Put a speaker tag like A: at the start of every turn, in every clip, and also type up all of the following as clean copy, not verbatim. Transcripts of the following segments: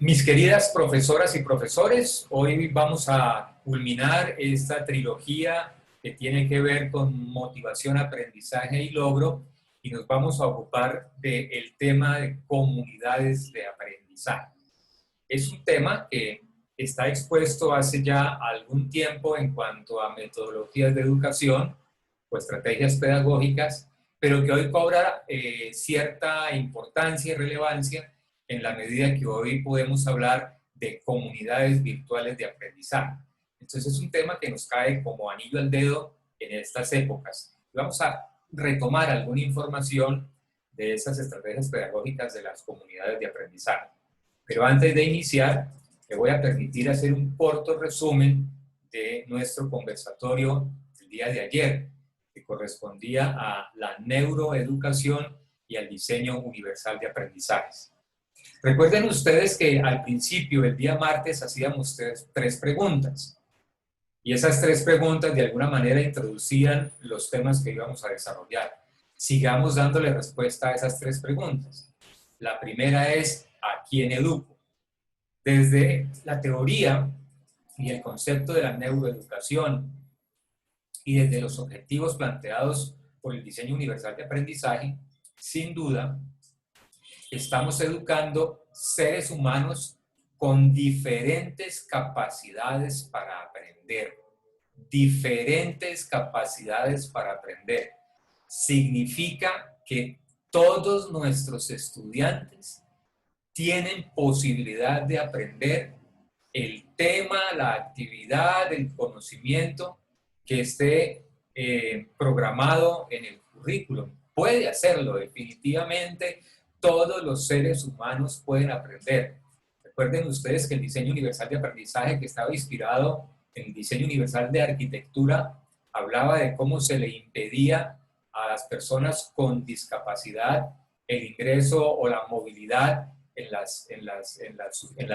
A: Mis queridas profesoras y profesores, hoy vamos a culminar esta trilogía que tiene que ver con motivación, aprendizaje y logro, y nos vamos a ocupar del tema de comunidades de aprendizaje. Es un tema que está expuesto hace ya algún tiempo en cuanto a metodologías de educación o estrategias pedagógicas, pero que hoy cobra cierta importancia y relevancia en la medida que hoy podemos hablar de comunidades virtuales de aprendizaje. Entonces es un tema que nos cae como anillo al dedo en estas épocas. Vamos a retomar alguna información de esas estrategias pedagógicas de las comunidades de aprendizaje. Pero antes de iniciar, me voy a permitir hacer un corto resumen de nuestro conversatorio del día de ayer, que correspondía a la neuroeducación y al diseño universal de aprendizajes. Recuerden ustedes que al principio, el día martes, hacíamos tres preguntas. Y esas tres preguntas de alguna manera introducían los temas que íbamos a desarrollar. Sigamos dándole respuesta a esas tres preguntas. La primera es, ¿a quién educo? Desde la teoría y el concepto de la neuroeducación y desde los objetivos planteados por el diseño universal de aprendizaje, sin duda, estamos educando seres humanos con diferentes capacidades para aprender. Diferentes capacidades para aprender. Significa que todos nuestros estudiantes tienen posibilidad de aprender el tema, la actividad, el conocimiento que esté programado en el currículum. Puede hacerlo, definitivamente. Todos los seres humanos pueden aprender. Recuerden ustedes que el diseño universal de aprendizaje, que estaba inspirado en el diseño universal de arquitectura, hablaba de cómo se le impedía a las personas con discapacidad el ingreso o la movilidad en las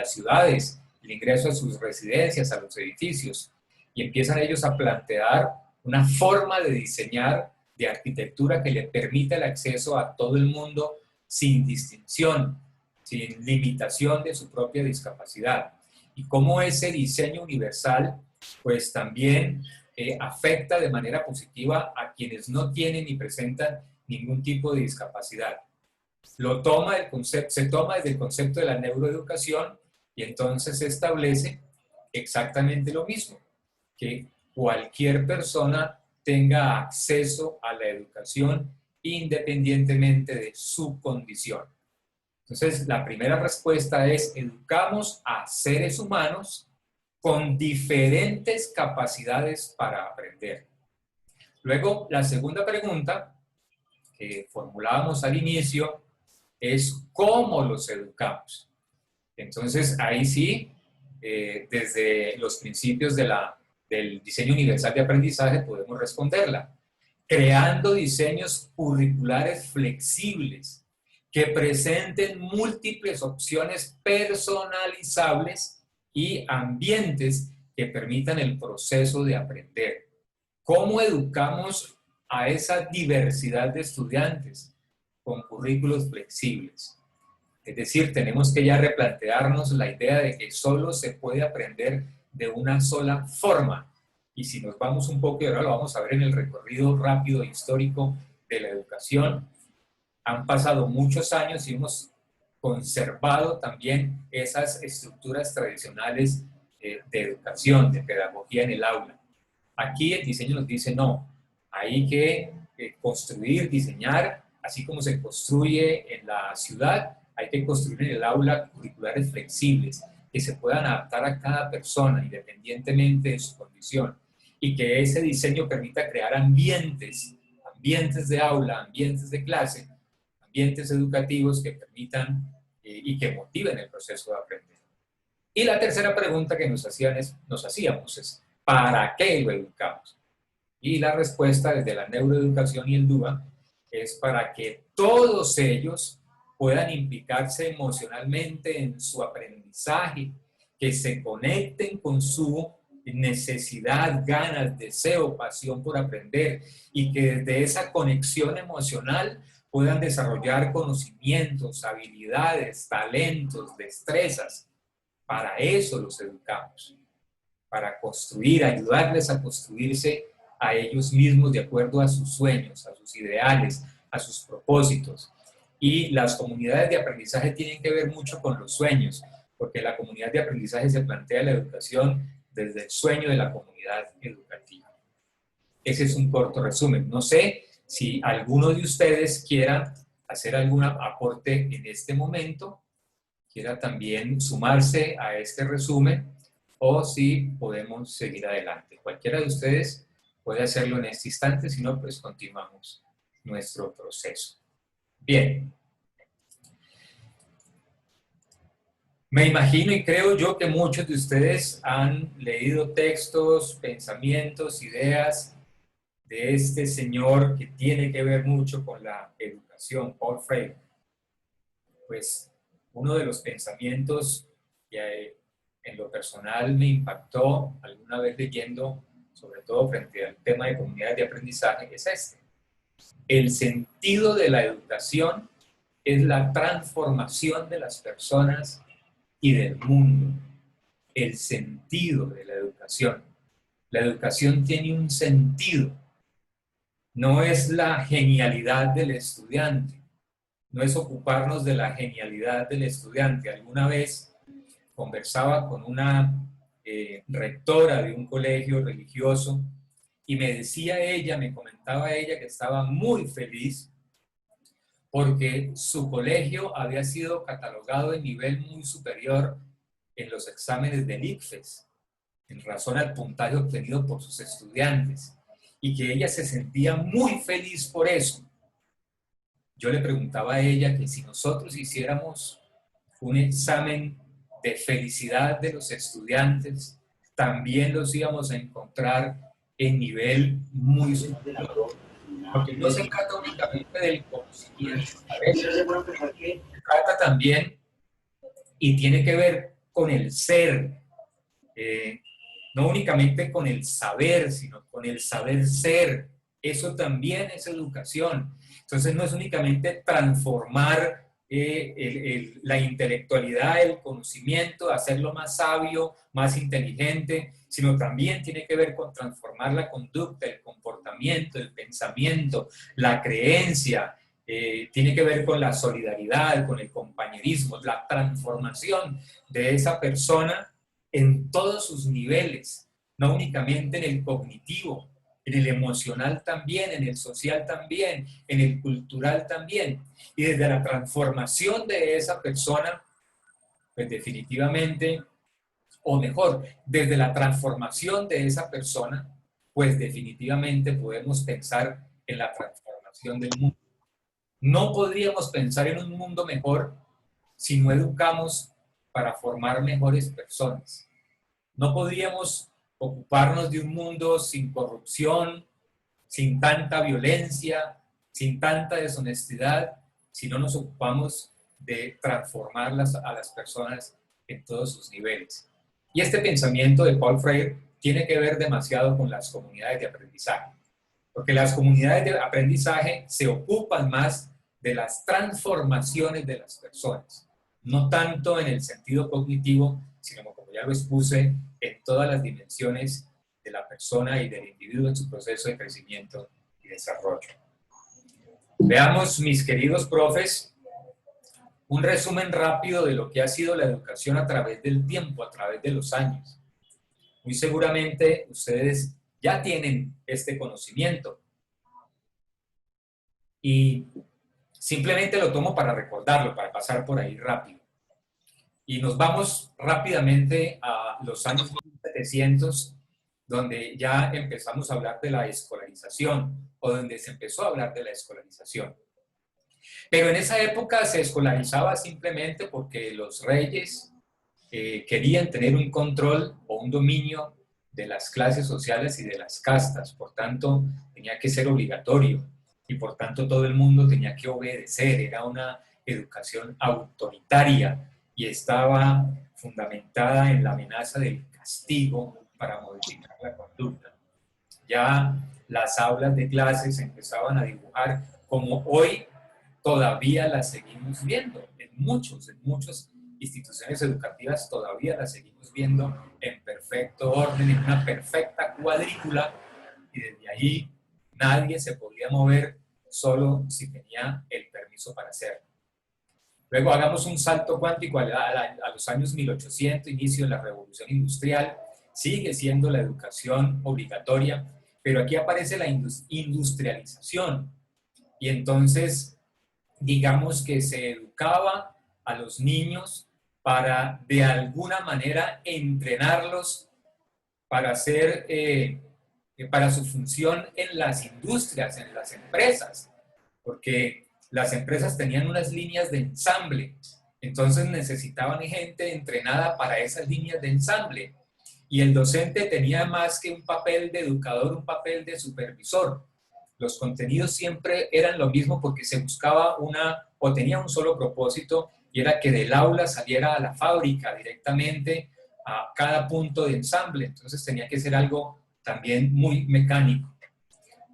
A: ciudades, el ingreso a sus residencias, a los edificios. Y empiezan ellos a plantear una forma de diseñar de arquitectura que le permita el acceso a todo el mundo sin distinción, sin limitación de su propia discapacidad. Y cómo ese diseño universal, pues también afecta de manera positiva a quienes no tienen ni presentan ningún tipo de discapacidad. Se toma desde el concepto de la neuroeducación y entonces se establece exactamente lo mismo, que cualquier persona tenga acceso a la educación independientemente de su condición. Entonces, la primera respuesta es: educamos a seres humanos con diferentes capacidades para aprender. Luego, la segunda pregunta que formulábamos al inicio es: ¿cómo los educamos? Entonces, ahí sí, desde los principios del diseño universal de aprendizaje podemos responderla. Creando diseños curriculares flexibles que presenten múltiples opciones personalizables y ambientes que permitan el proceso de aprender. ¿Cómo educamos a esa diversidad de estudiantes? Con currículos flexibles. Es decir, tenemos que ya replantearnos la idea de que solo se puede aprender de una sola forma. Y si nos vamos un poco, y ahora lo vamos a ver en el recorrido rápido e histórico de la educación, han pasado muchos años y hemos conservado también esas estructuras tradicionales de educación, de pedagogía en el aula. Aquí el diseño nos dice no, hay que construir, diseñar, así como se construye en la ciudad, hay que construir en el aula curriculares flexibles que se puedan adaptar a cada persona independientemente de su condición y que ese diseño permita crear ambientes de aula, ambientes de clase, ambientes educativos que permitan y que motiven el proceso de aprender. Y la tercera pregunta que nos hacíamos es: ¿para qué lo educamos? Y la respuesta desde la neuroeducación y el DUA es para que todos ellos puedan implicarse emocionalmente en su aprendizaje, que se conecten con su necesidad, ganas, deseo, pasión por aprender y que desde esa conexión emocional puedan desarrollar conocimientos, habilidades, talentos, destrezas Para eso los educamos, para construir, ayudarles a construirse a ellos mismos de acuerdo a sus sueños, a sus ideales, a sus propósitos. Y las comunidades de aprendizaje tienen que ver mucho con los sueños, porque la comunidad de aprendizaje se plantea la educación desde el sueño de la comunidad educativa. Ese es un corto resumen. No sé si alguno de ustedes quiera hacer algún aporte en este momento, quiera también sumarse a este resumen, o si podemos seguir adelante. Cualquiera de ustedes puede hacerlo en este instante, si no, pues continuamos nuestro proceso. Bien. Me imagino y creo yo que muchos de ustedes han leído textos, pensamientos, ideas de este señor que tiene que ver mucho con la educación, Paul Freire. Pues uno de los pensamientos que en lo personal me impactó alguna vez leyendo, sobre todo frente al tema de comunidades de aprendizaje, es este. El sentido de la educación es la transformación de las personas y del mundo. El sentido de la educación. La educación tiene un sentido. No es la genialidad del estudiante. No es ocuparnos de la genialidad del estudiante. Alguna vez conversaba con una rectora de un colegio religioso y me decía ella, me comentaba ella que estaba muy feliz porque su colegio había sido catalogado de nivel muy superior en los exámenes del ICFES, en razón al puntaje obtenido por sus estudiantes, y que ella se sentía muy feliz por eso. Yo le preguntaba a ella que si nosotros hiciéramos un examen de felicidad de los estudiantes, también los íbamos a encontrar en nivel muy superior. Porque no se trata únicamente del conocimiento, se trata también y tiene que ver con el ser, no únicamente con el saber, sino con el saber ser. Eso también es educación. Entonces no es únicamente transformar la intelectualidad, el conocimiento, hacerlo más sabio, más inteligente, sino también tiene que ver con transformar la conducta, el comportamiento, el pensamiento, la creencia, tiene que ver con la solidaridad, con el compañerismo, la transformación de esa persona en todos sus niveles, no únicamente en el cognitivo, en el emocional también, en el social también, en el cultural también. Y desde la transformación de esa persona, pues definitivamente, o mejor, desde la transformación de esa persona, pues definitivamente podemos pensar en la transformación del mundo. No podríamos pensar en un mundo mejor si no educamos para formar mejores personas. No podríamos ocuparnos de un mundo sin corrupción, sin tanta violencia, sin tanta deshonestidad, si no nos ocupamos de transformarlas a las personas en todos sus niveles. Y este pensamiento de Paul Freire tiene que ver demasiado con las comunidades de aprendizaje, porque las comunidades de aprendizaje se ocupan más de las transformaciones de las personas, no tanto en el sentido cognitivo, sino como ya lo expuse, en todas las dimensiones de la persona y del individuo en su proceso de crecimiento y desarrollo. Veamos, mis queridos profes, un resumen rápido de lo que ha sido la educación a través del tiempo, a través de los años. Muy seguramente ustedes ya tienen este conocimiento y simplemente lo tomo para recordarlo, para pasar por ahí rápido. Y nos vamos rápidamente a los años 1700, donde ya empezamos a hablar de la escolarización, o donde se empezó a hablar de la escolarización. Pero en esa época se escolarizaba simplemente porque los reyes querían tener un control o un dominio de las clases sociales y de las castas, por tanto tenía que ser obligatorio y por tanto todo el mundo tenía que obedecer, era una educación autoritaria y estaba fundamentada en la amenaza del castigo para modificar la conducta. Ya las aulas de clases empezaban a dibujar como hoy todavía las seguimos viendo en muchos instituciones educativas todavía las seguimos viendo en perfecto orden, en una perfecta cuadrícula, y desde ahí nadie se podía mover solo si tenía el permiso para hacerlo. Luego hagamos un salto cuántico a los años 1800, inicio de la Revolución Industrial. Sigue siendo la educación obligatoria, pero aquí aparece la industrialización. Y entonces, digamos que se educaba a los niños para, de alguna manera, entrenarlos para hacer, para su función en las industrias, en las empresas, porque las empresas tenían unas líneas de ensamble, entonces necesitaban gente entrenada para esas líneas de ensamble, y el docente tenía más que un papel de educador, un papel de supervisor. Los contenidos siempre eran lo mismo porque se buscaba o tenía un solo propósito, y era que del aula saliera a la fábrica directamente a cada punto de ensamble. Entonces tenía que ser algo también muy mecánico.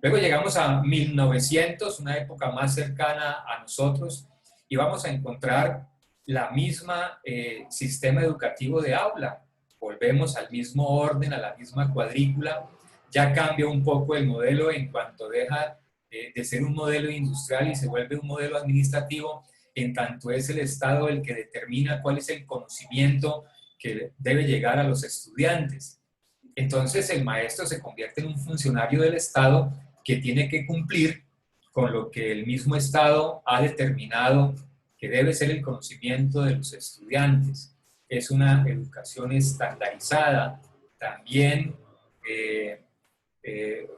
A: Luego llegamos a 1900, una época más cercana a nosotros, y vamos a encontrar la misma sistema educativo de aula. Volvemos al mismo orden, a la misma cuadrícula. Ya cambia un poco el modelo en cuanto deja de ser un modelo industrial y se vuelve un modelo administrativo, en tanto es el Estado el que determina cuál es el conocimiento que debe llegar a los estudiantes. Entonces el maestro se convierte en un funcionario del Estado que tiene que cumplir con lo que el mismo Estado ha determinado que debe ser el conocimiento de los estudiantes. Es una educación estandarizada, también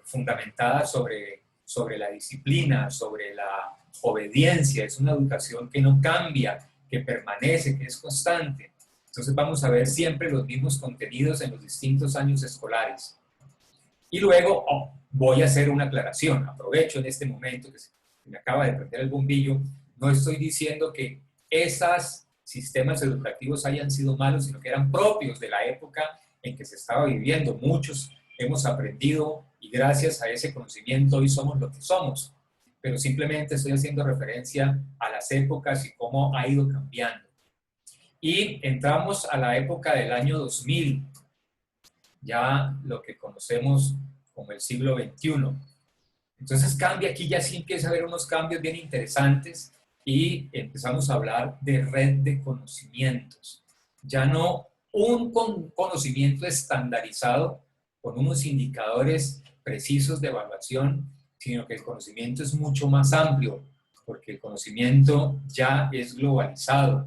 A: fundamentada sobre la disciplina, sobre la obediencia. Es una educación que no cambia, que permanece, que es constante. Entonces vamos a ver siempre los mismos contenidos en los distintos años escolares. Y luego voy a hacer una aclaración. Aprovecho en este momento que me acaba de prender el bombillo. No estoy diciendo que esos sistemas educativos hayan sido malos, sino que eran propios de la época en que se estaba viviendo. Muchos hemos aprendido y gracias a ese conocimiento hoy somos lo que somos. Pero simplemente estoy haciendo referencia a las épocas y cómo ha ido cambiando. Y entramos a la época del año 2000, ya lo que conocemos como el siglo XXI. Entonces cambia, aquí ya sí empieza a haber unos cambios bien interesantes y empezamos a hablar de red de conocimientos. Ya no un conocimiento estandarizado con unos indicadores precisos de evaluación, sino que el conocimiento es mucho más amplio, porque el conocimiento ya es globalizado.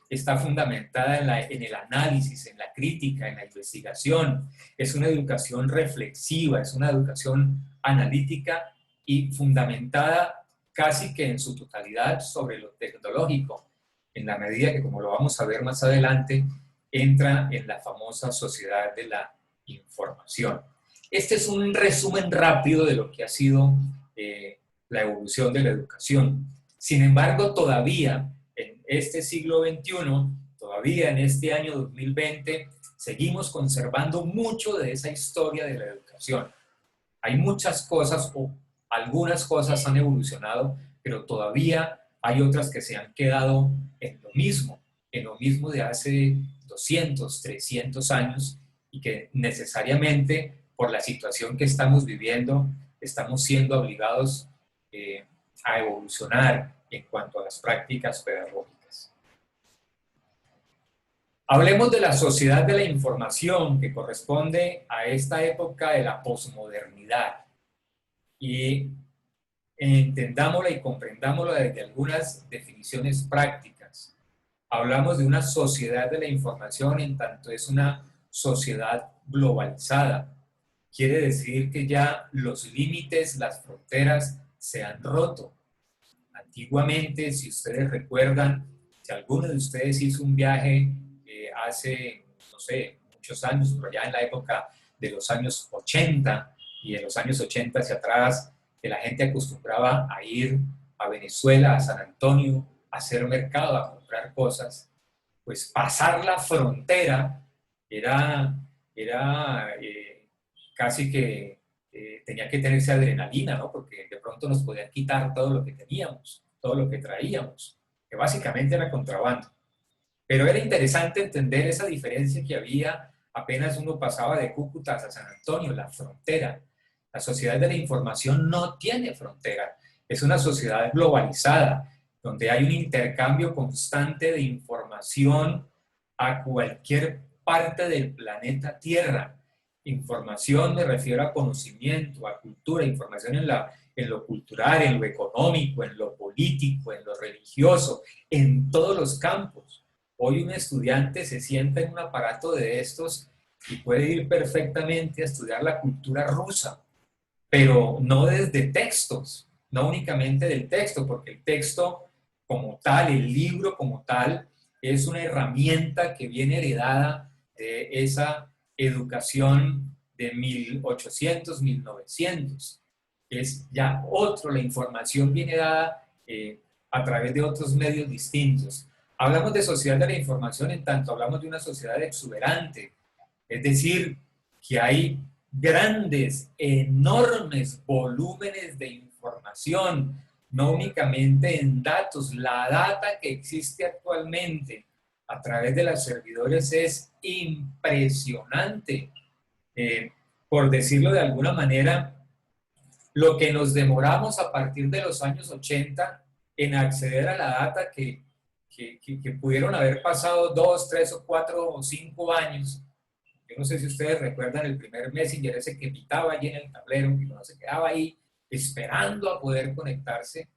A: Está fundamentada en el análisis, en la crítica, en la investigación. Es una educación reflexiva, es una educación analítica y fundamentada casi que en su totalidad sobre lo tecnológico, en la medida que, como lo vamos a ver más adelante, entra en la famosa sociedad de la información. Este es un resumen rápido de lo que ha sido la evolución de la educación. Sin embargo, todavía en este siglo XXI, todavía en este año 2020, seguimos conservando mucho de esa historia de la educación. Hay muchas cosas, o algunas cosas han evolucionado, pero todavía hay otras que se han quedado en lo mismo de hace 200, 300 años, y que necesariamente por la situación que estamos viviendo, estamos siendo obligados a evolucionar en cuanto a las prácticas pedagógicas. Hablemos de la sociedad de la información, que corresponde a esta época de la posmodernidad, y entendámosla y comprendámosla desde algunas definiciones prácticas. Hablamos de una sociedad de la información en tanto es una sociedad globalizada. Quiere decir que ya los límites, las fronteras se han roto. Antiguamente, si ustedes recuerdan, si alguno de ustedes hizo un viaje hace, no sé, muchos años, pero ya en la época de los años 80 y en los años 80 hacia atrás, que la gente acostumbraba a ir a Venezuela, a San Antonio, a hacer mercado, a comprar cosas, pues pasar la frontera era casi que tenía que tenerse adrenalina, ¿no? Porque de pronto nos podían quitar todo lo que teníamos, todo lo que traíamos, que básicamente era contrabando. Pero era interesante entender esa diferencia que había apenas uno pasaba de Cúcuta a San Antonio, la frontera. La sociedad de la información no tiene frontera. Es una sociedad globalizada, donde hay un intercambio constante de información a cualquier parte del planeta Tierra. Información me refiero a conocimiento, a cultura, información en lo cultural, en lo económico, en lo político, en lo religioso, en todos los campos. Hoy un estudiante se sienta en un aparato de estos y puede ir perfectamente a estudiar la cultura rusa, pero no desde textos, no únicamente del texto, porque el texto como tal, el libro como tal, es una herramienta que viene heredada de esa educación de 1800, 1900. Es ya otro, la información viene dada a través de otros medios distintos. Hablamos de sociedad de la información en tanto hablamos de una sociedad exuberante, es decir, que hay grandes, enormes volúmenes de información, no únicamente en datos. La data que existe actualmente a través de los servidores es impresionante. Eh, por decirlo de alguna manera, lo que nos demoramos a partir de los años 80 en acceder a la data que pudieron haber pasado 2, 3 o 4 o 5 años. Yo no sé si ustedes recuerdan el primer Messenger ese que pitaba allí en el tablero, que uno se quedaba ahí esperando a poder conectarse.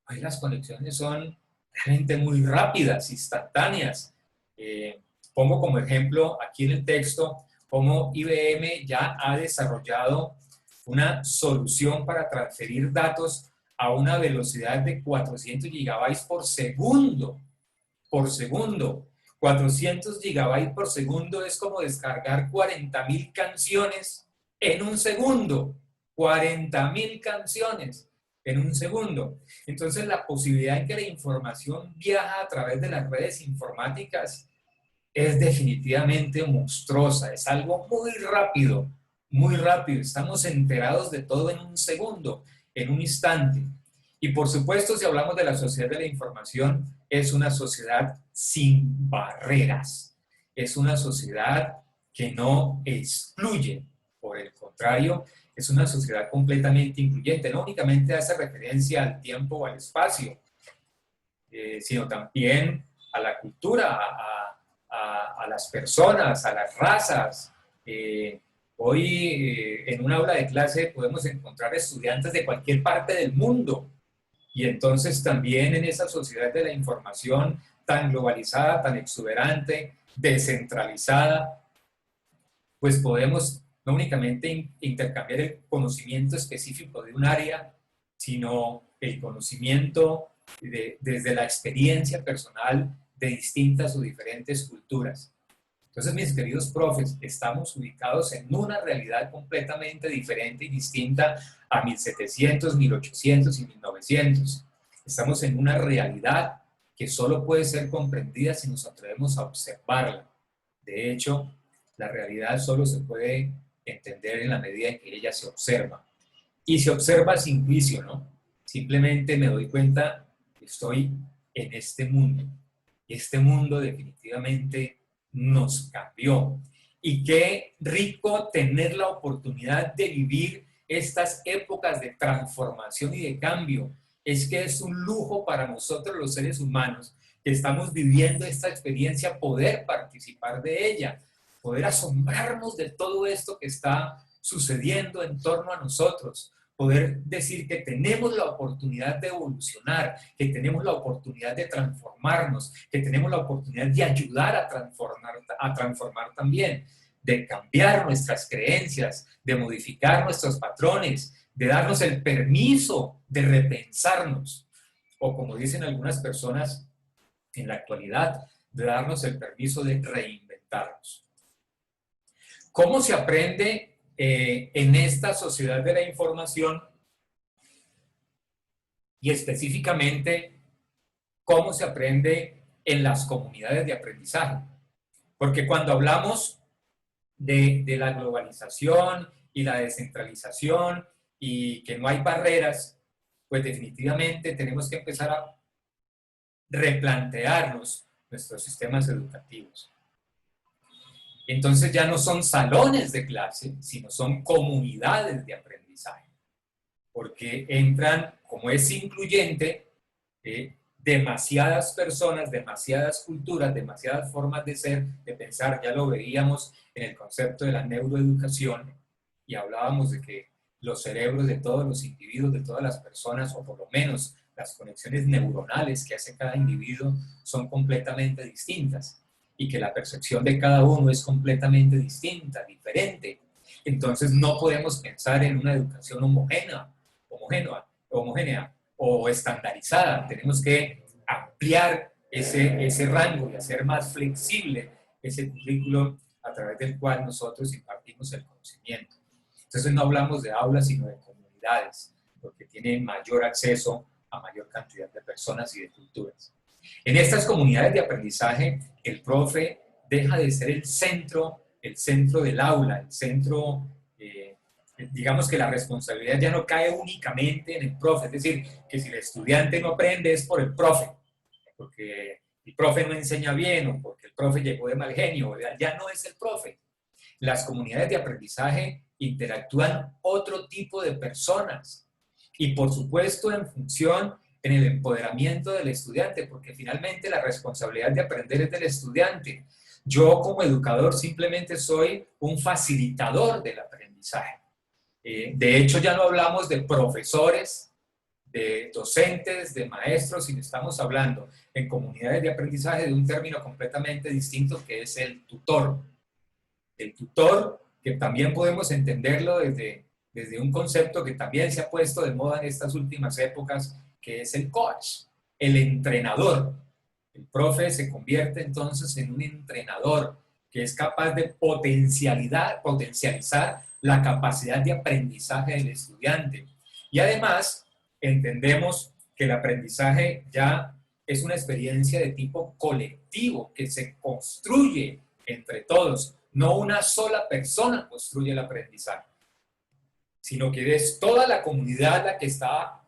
A: Hoy las conexiones son realmente muy rápidas, instantáneas. Pongo como ejemplo aquí en el texto cómo IBM ya ha desarrollado una solución para transferir datos a una velocidad de 400 gigabytes por segundo. Por segundo. 400 gigabytes por segundo es como descargar 40.000 canciones en un segundo. 40.000 canciones en un segundo. Entonces, la posibilidad de que la información viaja a través de las redes informáticas es definitivamente monstruosa. Es algo muy rápido, muy rápido. Estamos enterados de todo en un segundo, en un instante. Y por supuesto, si hablamos de la sociedad de la información, es una sociedad sin barreras. Es una sociedad que no excluye. Por el contrario, es una sociedad completamente incluyente. No únicamente hace referencia al tiempo o al espacio, sino también a la cultura, a las personas, a las razas. Hoy en un aula de clase podemos encontrar estudiantes de cualquier parte del mundo. Y entonces también en esa sociedad de la información tan globalizada, tan exuberante, descentralizada, pues podemos no únicamente intercambiar el conocimiento específico de un área, sino el conocimiento desde la experiencia personal de distintas o diferentes culturas. Entonces, mis queridos profes, estamos ubicados en una realidad completamente diferente y distinta a 1700, 1800 y 1900. Estamos en una realidad que solo puede ser comprendida si nos atrevemos a observarla. De hecho, la realidad solo se puede entender en la medida en que ella se observa. Y se observa sin juicio, ¿no? Simplemente me doy cuenta que estoy en este mundo. Y este mundo definitivamente nos cambió. Y qué rico tener la oportunidad de vivir estas épocas de transformación y de cambio. Es que es un lujo para nosotros los seres humanos que estamos viviendo esta experiencia, poder participar de ella, poder asombrarnos de todo esto que está sucediendo en torno a nosotros, poder decir que tenemos la oportunidad de evolucionar, que tenemos la oportunidad de transformarnos, que tenemos la oportunidad de ayudar a transformar también, de cambiar nuestras creencias, de modificar nuestros patrones, de darnos el permiso de repensarnos, o como dicen algunas personas en la actualidad, de darnos el permiso de reinventarnos. ¿Cómo se aprende en esta sociedad de la información? Y específicamente, ¿cómo se aprende en las comunidades de aprendizaje? Porque cuando hablamos de la globalización y la descentralización y que no hay barreras, pues definitivamente tenemos que empezar a replantearnos nuestros sistemas educativos. Entonces ya no son salones de clase, sino son comunidades de aprendizaje, porque entran, como es incluyente, demasiadas personas, demasiadas culturas, demasiadas formas de ser, de pensar. Ya lo veíamos en el concepto de la neuroeducación y hablábamos de que los cerebros de todos los individuos, de todas las personas, o por lo menos las conexiones neuronales que hace cada individuo, son completamente distintas y que la percepción de cada uno es completamente distinta, diferente. Entonces no podemos pensar en una educación homogénea o estandarizada. Tenemos que ampliar ese rango y hacer más flexible ese currículo a través del cual nosotros impartimos el conocimiento. Entonces no hablamos de aulas, sino de comunidades, porque tienen mayor acceso a mayor cantidad de personas y de culturas. En estas comunidades de aprendizaje, el profe deja de ser el centro del aula, el centro, digamos que la responsabilidad ya no cae únicamente en el profe, es decir, que si el estudiante no aprende es por el profe, porque el profe no enseña bien o porque el profe llegó de mal genio, ya no es el profe. Las comunidades de aprendizaje interactúan otro tipo de personas y por supuesto en función en el empoderamiento del estudiante, porque finalmente la responsabilidad de aprender es del estudiante. Yo como educador simplemente soy un facilitador del aprendizaje. De hecho, ya no hablamos de profesores, de docentes, de maestros, sino estamos hablando en comunidades de aprendizaje de un término completamente distinto que es el tutor. El tutor, que también podemos entenderlo desde un concepto que también se ha puesto de moda en estas últimas épocas, que es el coach, el entrenador. El profe se convierte entonces en un entrenador que es capaz de potencializar la capacidad de aprendizaje del estudiante. Y además, entendemos que el aprendizaje ya es una experiencia de tipo colectivo, que se construye entre todos. No una sola persona construye el aprendizaje, sino que es toda la comunidad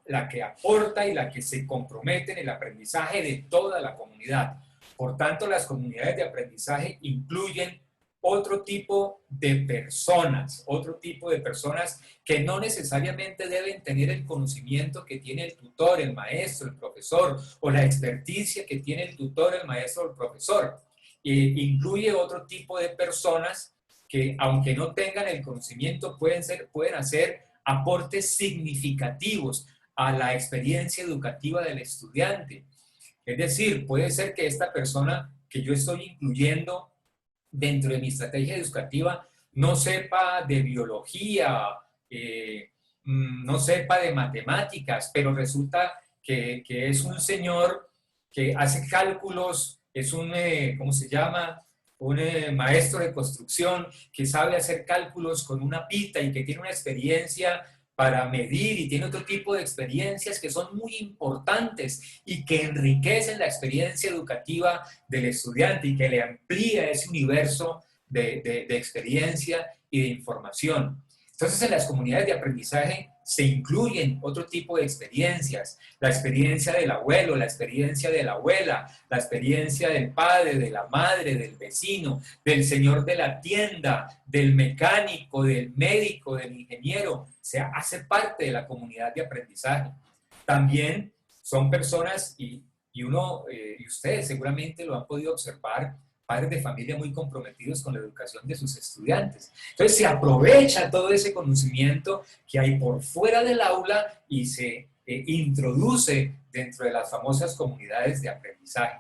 A: la que aporta y la que se compromete en el aprendizaje de toda la comunidad. Por tanto, las comunidades de aprendizaje incluyen otro tipo de personas que no necesariamente deben tener el conocimiento que tiene el tutor, el maestro, el profesor, o la experticia que tiene el tutor, el maestro o el profesor. Incluye otro tipo de personas que, aunque no tengan el conocimiento, pueden hacer aportes significativos a la experiencia educativa del estudiante. Es decir, puede ser que esta persona que yo estoy incluyendo dentro de mi estrategia educativa no sepa de biología, no sepa de matemáticas, pero resulta que es un señor que hace cálculos, es un, ¿cómo se llama? Un maestro de construcción que sabe hacer cálculos con una pita y que tiene una experiencia para medir y tiene otro tipo de experiencias que son muy importantes y que enriquecen la experiencia educativa del estudiante y que le amplía ese universo de experiencia y de información. Entonces, en las comunidades de aprendizaje se incluyen otro tipo de experiencias, la experiencia del abuelo, la experiencia de la abuela, la experiencia del padre, de la madre, del vecino, del señor de la tienda, del mecánico, del médico, del ingeniero. O sea, hace parte de la comunidad de aprendizaje. También son personas, y ustedes seguramente lo han podido observar, padres de familia muy comprometidos con la educación de sus estudiantes. Entonces se aprovecha todo ese conocimiento que hay por fuera del aula y se introduce dentro de las famosas comunidades de aprendizaje.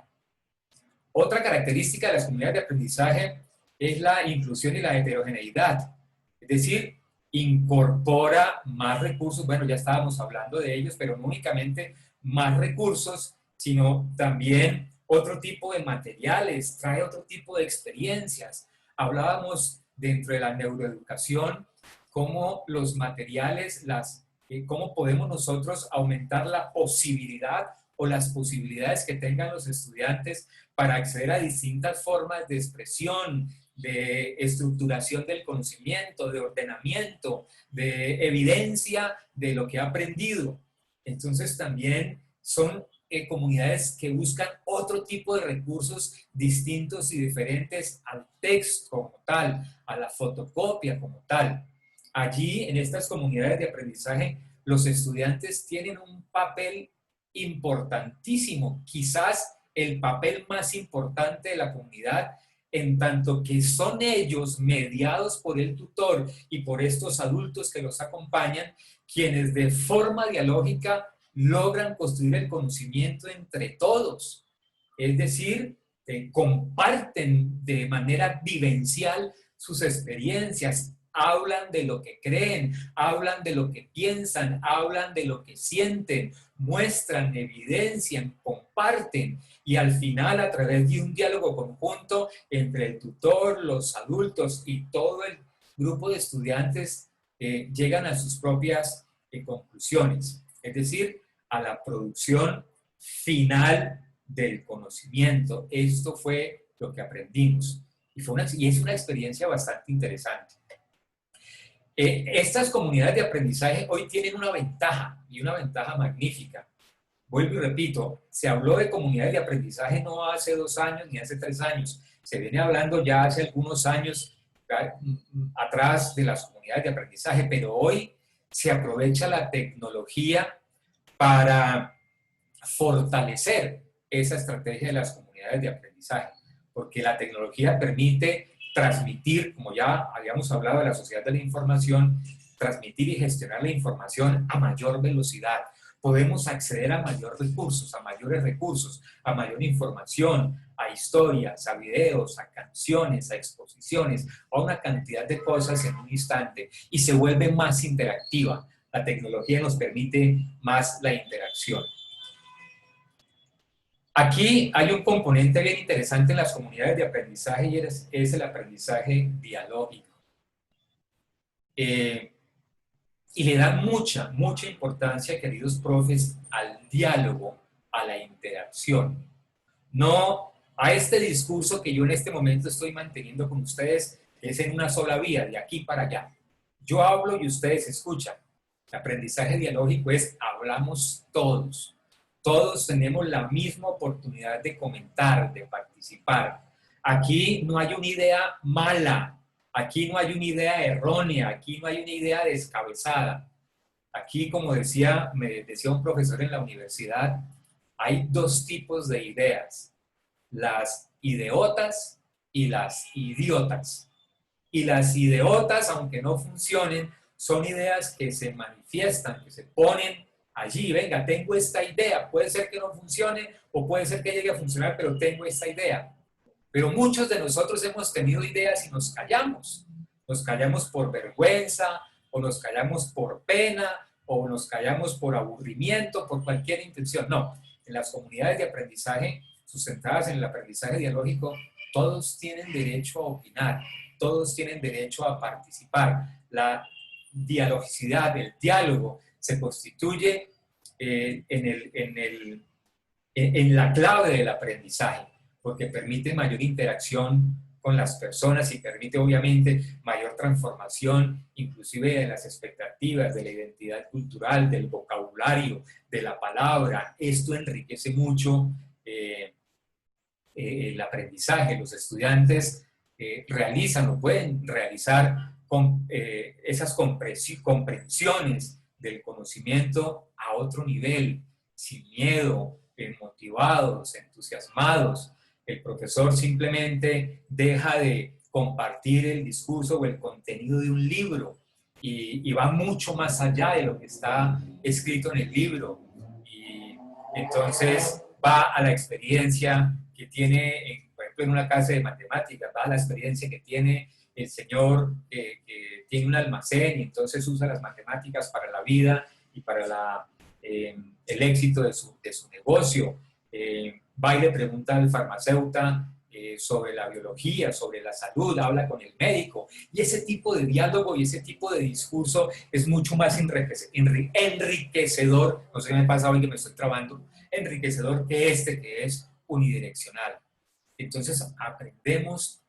A: Otra característica de las comunidades de aprendizaje es la inclusión y la heterogeneidad. Es decir, incorpora más recursos, bueno, ya estábamos hablando de ellos, pero no únicamente más recursos, sino también otro tipo de materiales, trae otro tipo de experiencias. Hablábamos dentro de la neuroeducación cómo los materiales, cómo podemos nosotros aumentar la posibilidad o las posibilidades que tengan los estudiantes para acceder a distintas formas de expresión, de estructuración del conocimiento, de ordenamiento, de evidencia de lo que ha aprendido. Entonces también son comunidades que buscan otro tipo de recursos distintos y diferentes al texto como tal, a la fotocopia como tal. Allí, en estas comunidades de aprendizaje, los estudiantes tienen un papel importantísimo, quizás el papel más importante de la comunidad, en tanto que son ellos, mediados por el tutor y por estos adultos que los acompañan, quienes de forma dialógica logran construir el conocimiento entre todos. Es decir, comparten de manera vivencial sus experiencias, hablan de lo que creen, hablan de lo que piensan, hablan de lo que sienten, muestran, evidencian, comparten y al final a través de un diálogo conjunto entre el tutor, los adultos y todo el grupo de estudiantes llegan a sus propias conclusiones, es decir, a la producción final del conocimiento. Esto fue lo que aprendimos y es una experiencia bastante interesante. Estas comunidades de aprendizaje hoy tienen una ventaja y una ventaja magnífica. Vuelvo y repito, se habló de comunidades de aprendizaje no hace 2 años ni hace 3 años, se viene hablando ya hace algunos años atrás de las comunidades de aprendizaje, pero hoy se aprovecha la tecnología para fortalecer esa estrategia de las comunidades de aprendizaje, porque la tecnología permite transmitir, como ya habíamos hablado de la sociedad de la información, transmitir y gestionar la información a mayor velocidad. Podemos acceder a mayores recursos, a mayor información, a historias, a videos, a canciones, a exposiciones, a una cantidad de cosas en un instante y se vuelve más interactiva. La tecnología nos permite más la interacción. Aquí hay un componente bien interesante en las comunidades de aprendizaje y es el aprendizaje dialógico. Y le da mucha importancia, queridos profes, al diálogo, a la interacción. No a este discurso que yo en este momento estoy manteniendo con ustedes, que es en una sola vía, de aquí para allá. Yo hablo y ustedes escuchan. El aprendizaje dialógico es hablamos todos. Todos tenemos la misma oportunidad de comentar, de participar. Aquí no hay una idea mala, aquí no hay una idea errónea, aquí no hay una idea descabezada. Aquí, como me decía un profesor en la universidad, hay 2 tipos de ideas, las ideotas y las idiotas. Y las ideotas, aunque no funcionen, son ideas que se manifiestan, que se ponen allí. Venga, tengo esta idea. Puede ser que no funcione o puede ser que llegue a funcionar, pero tengo esta idea. Pero muchos de nosotros hemos tenido ideas y nos callamos. Nos callamos por vergüenza, o nos callamos por pena, o nos callamos por aburrimiento, por cualquier intención. No, en las comunidades de aprendizaje sustentadas en el aprendizaje dialógico, todos tienen derecho a opinar, todos tienen derecho a participar. La dialogicidad, el diálogo, se constituye en la clave del aprendizaje, porque permite mayor interacción con las personas y permite obviamente mayor transformación, inclusive de las expectativas, de la identidad cultural, del vocabulario, de la palabra. Esto enriquece mucho el aprendizaje. Los estudiantes realizan o pueden realizar esas comprensiones del conocimiento a otro nivel, sin miedo, motivados, entusiasmados. El profesor simplemente deja de compartir el discurso o el contenido de un libro y va mucho más allá de lo que está escrito en el libro. Y entonces va a la experiencia que tiene, por ejemplo, en una clase de matemáticas, va a la experiencia que tiene el señor que tiene un almacén y entonces usa las matemáticas para la vida y para el éxito de su negocio. Va y le pregunta al farmacéutico sobre la biología, sobre la salud, habla con el médico. Y ese tipo de diálogo y ese tipo de discurso es mucho más enriquecedor, no sé qué me pasa hoy que me estoy trabando, enriquecedor que que es unidireccional. Entonces aprendemos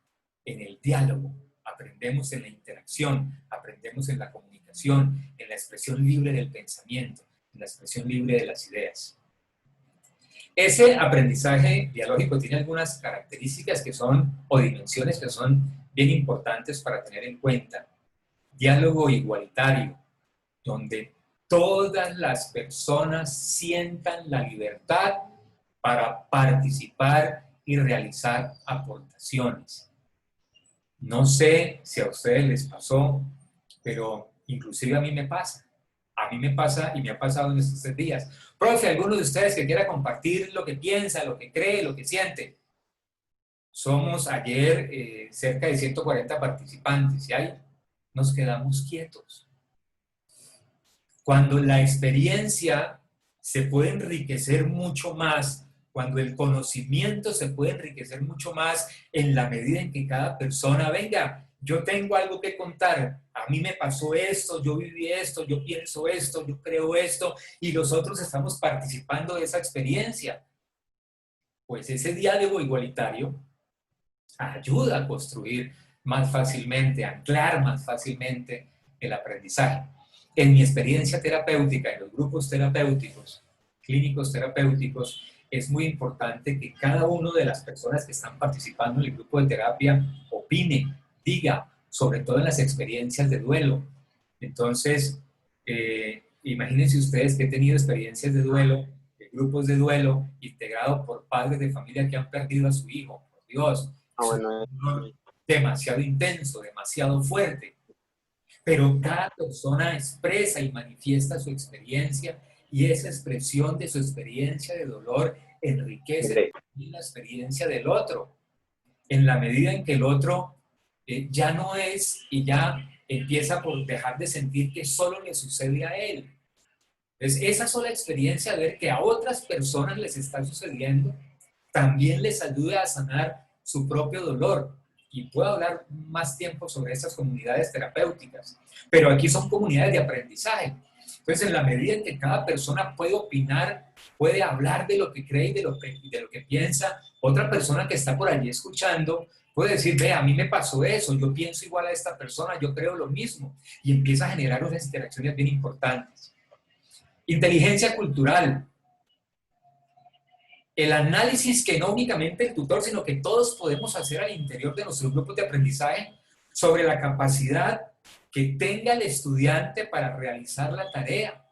A: en el diálogo, aprendemos en la interacción, aprendemos en la comunicación, en la expresión libre del pensamiento, en la expresión libre de las ideas. Ese aprendizaje dialógico tiene algunas características que son, o dimensiones que son bien importantes para tener en cuenta. Diálogo igualitario, donde todas las personas sientan la libertad para participar y realizar aportaciones. No sé si a ustedes les pasó, pero inclusive a mí me pasa. A mí me pasa y me ha pasado en estos 3 días. Profe, alguno de ustedes que quiera compartir lo que piensa, lo que cree, lo que siente. Somos ayer cerca de 140 participantes y ahí nos quedamos quietos. Cuando la experiencia se puede enriquecer mucho más, cuando el conocimiento se puede enriquecer mucho más en la medida en que cada persona, venga, yo tengo algo que contar, a mí me pasó esto, yo viví esto, yo pienso esto, yo creo esto, y los otros estamos participando de esa experiencia. Pues ese diálogo igualitario ayuda a construir más fácilmente, a anclar más fácilmente el aprendizaje. En mi experiencia terapéutica, en los grupos terapéuticos, clínicos terapéuticos, es muy importante que cada una de las personas que están participando en el grupo de terapia opine, diga, sobre todo en las experiencias de duelo. Entonces, imagínense ustedes que he tenido experiencias de duelo, de grupos de duelo, integrados por padres de familia que han perdido a su hijo. Por Dios, es un dolor demasiado intenso, demasiado fuerte. Pero cada persona expresa y manifiesta su experiencia y esa expresión de su experiencia de dolor enriquece la experiencia del otro. En la medida en que el otro ya no es y ya empieza por dejar de sentir que solo le sucede a él. Entonces, esa sola experiencia de ver que a otras personas les está sucediendo, también les ayuda a sanar su propio dolor. Y puedo hablar más tiempo sobre estas comunidades terapéuticas, pero aquí son comunidades de aprendizaje. Entonces, en la medida en que cada persona puede opinar, puede hablar de lo que cree y de lo que piensa, otra persona que está por allí escuchando puede decir, ve, a mí me pasó eso, yo pienso igual a esta persona, yo creo lo mismo, y empieza a generar unas interacciones bien importantes. Inteligencia cultural. El análisis que no únicamente el tutor, sino que todos podemos hacer al interior de nuestros grupos de aprendizaje sobre la capacidad que tenga el estudiante para realizar la tarea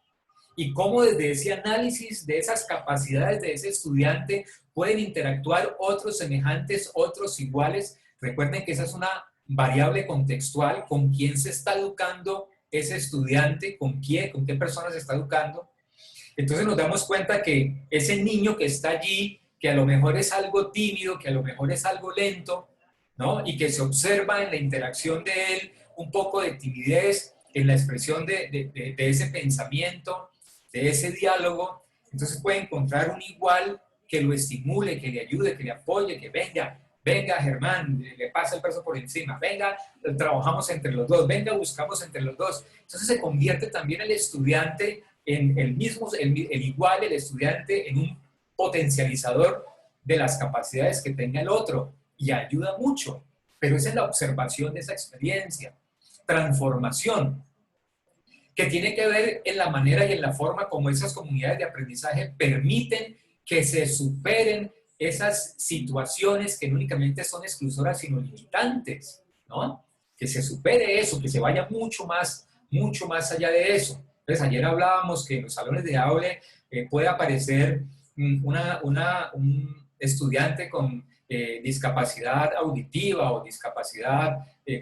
A: y cómo desde ese análisis de esas capacidades de ese estudiante pueden interactuar otros semejantes, otros iguales. Recuerden que esa es una variable contextual, con quién se está educando ese estudiante, con qué personas se está educando. Entonces nos damos cuenta que ese niño que está allí, que a lo mejor es algo tímido, que a lo mejor es algo lento, ¿no? Y que se observa en la interacción de él un poco de timidez, en la expresión de ese pensamiento, de ese diálogo, entonces puede encontrar un igual que lo estimule, que le ayude, que le apoye, que venga, venga Germán, le pasa el peso por encima, venga, trabajamos entre los dos, venga, buscamos entre los dos. Entonces se convierte también el estudiante en el mismo, el igual, el estudiante, en un potencializador de las capacidades que tenga el otro y ayuda mucho, pero esa es la observación de esa experiencia. Transformación, que tiene que ver en la manera y en la forma como esas comunidades de aprendizaje permiten que se superen esas situaciones que no únicamente son exclusoras, sino limitantes, ¿no? Que se supere eso, que se vaya mucho más allá de eso. Entonces, ayer hablábamos que en los salones de aula puede aparecer un estudiante con discapacidad auditiva o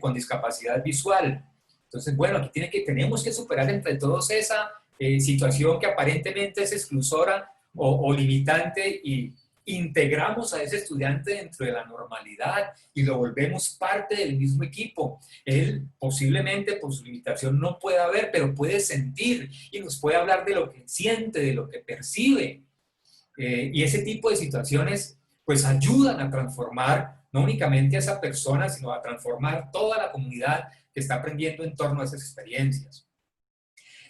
A: con discapacidad visual. Entonces, bueno, aquí tenemos que superar entre todos esa situación que aparentemente es exclusora o limitante y integramos a ese estudiante dentro de la normalidad y lo volvemos parte del mismo equipo. Él posiblemente por su limitación no pueda ver, pero puede sentir y nos puede hablar de lo que siente, de lo que percibe. Y ese tipo de situaciones pues ayudan a transformar no únicamente a esa persona, sino a transformar toda la comunidad que está aprendiendo en torno a esas experiencias.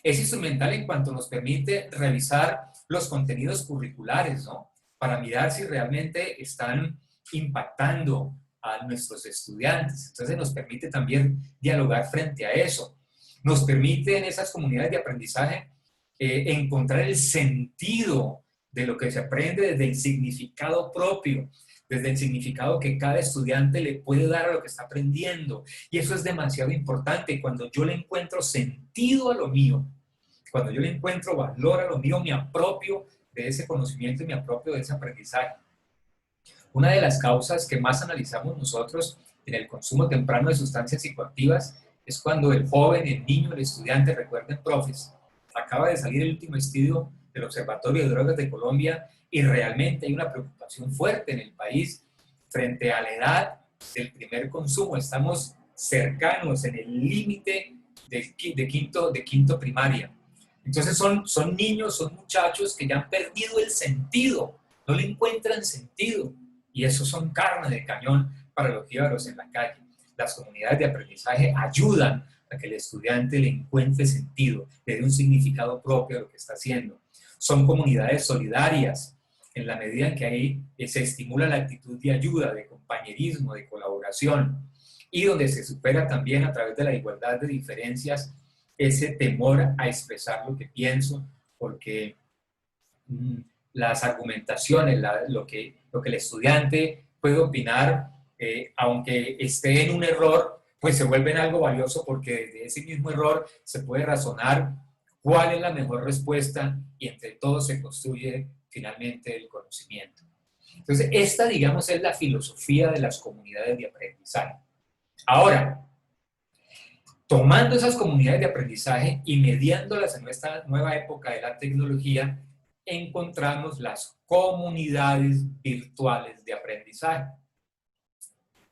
A: Es instrumental en cuanto nos permite revisar los contenidos curriculares, ¿no? Para mirar si realmente están impactando a nuestros estudiantes. Entonces nos permite también dialogar frente a eso. Nos permite en esas comunidades de aprendizaje encontrar el sentido de lo que se aprende desde el significado propio, desde el significado que cada estudiante le puede dar a lo que está aprendiendo. Y eso es demasiado importante. Cuando yo le encuentro sentido a lo mío, cuando yo le encuentro valor a lo mío, me apropio de ese conocimiento y me apropio de ese aprendizaje. Una de las causas que más analizamos nosotros en el consumo temprano de sustancias psicoactivas es cuando el joven, el niño, el estudiante, recuerden, profes, acaba de salir el último estudio del Observatorio de Drogas de Colombia y realmente hay una preocupación fuerte en el país frente a la edad del primer consumo. Estamos cercanos en el límite de quinto primaria. Entonces son niños, son muchachos que ya han perdido el sentido, no le encuentran sentido. Y esos son carne de cañón para los jíbaros en la calle. Las comunidades de aprendizaje ayudan a que el estudiante le encuentre sentido, le dé un significado propio a lo que está haciendo. Son comunidades solidarias, en la medida en que ahí se estimula la actitud de ayuda, de compañerismo, de colaboración, y donde se supera también a través de la igualdad de diferencias ese temor a expresar lo que pienso, porque las argumentaciones, lo que el estudiante puede opinar, aunque esté en un error, pues se vuelve en algo valioso porque desde ese mismo error se puede razonar cuál es la mejor respuesta y entre todos se construye finalmente el conocimiento. Entonces, esta, digamos, es la filosofía de las comunidades de aprendizaje. Ahora, tomando esas comunidades de aprendizaje y mediándolas en esta nueva época de la tecnología, encontramos las comunidades virtuales de aprendizaje.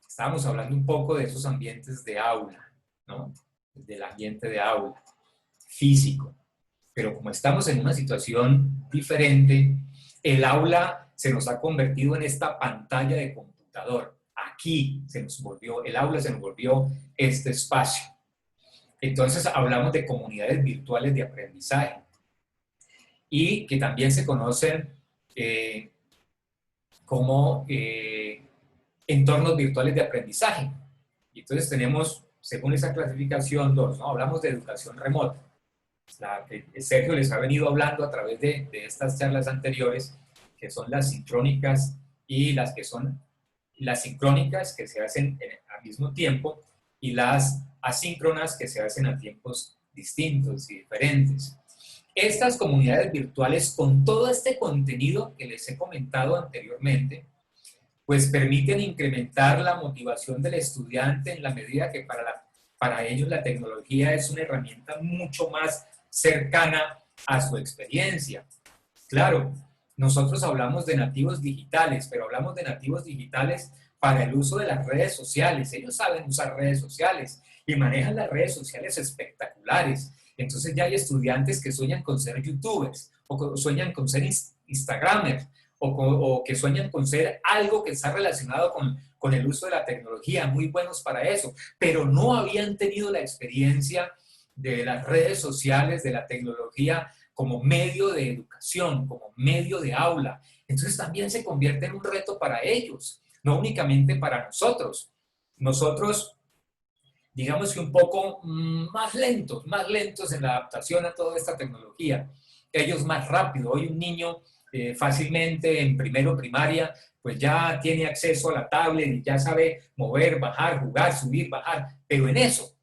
A: Estábamos hablando un poco de esos ambientes de aula, ¿no? Del ambiente de aula, físico. Pero como estamos en una situación diferente, el aula se nos ha convertido en esta pantalla de computador. Aquí el aula se nos volvió este espacio. Entonces hablamos de comunidades virtuales de aprendizaje y que también se conocen como entornos virtuales de aprendizaje. Y entonces tenemos, según esa clasificación, dos, ¿no? Hablamos de educación remota, la que Sergio les ha venido hablando a través de estas charlas anteriores, que son las sincrónicas y las que son las sincrónicas que se hacen al mismo tiempo y las asíncronas que se hacen a tiempos distintos y diferentes. Estas comunidades virtuales, con todo este contenido que les he comentado anteriormente, pues permiten incrementar la motivación del estudiante en la medida que para ellos la tecnología es una herramienta mucho más cercana a su experiencia. Claro, nosotros hablamos de nativos digitales, pero hablamos de nativos digitales para el uso de las redes sociales. Ellos saben usar redes sociales y manejan las redes sociales espectaculares. Entonces ya hay estudiantes que sueñan con ser youtubers o sueñan con ser instagramers o que sueñan con ser algo que está relacionado con el uso de la tecnología, muy buenos para eso, pero no habían tenido la experiencia de las redes sociales, de la tecnología como medio de educación, como medio de aula. Entonces también se convierte en un reto para ellos, no únicamente para nosotros. Nosotros, digamos que un poco más lentos en la adaptación a toda esta tecnología. Ellos más rápido. Hoy un niño fácilmente en primero primaria, pues ya tiene acceso a la tablet y ya sabe mover, bajar, jugar, subir, bajar, pero en eso.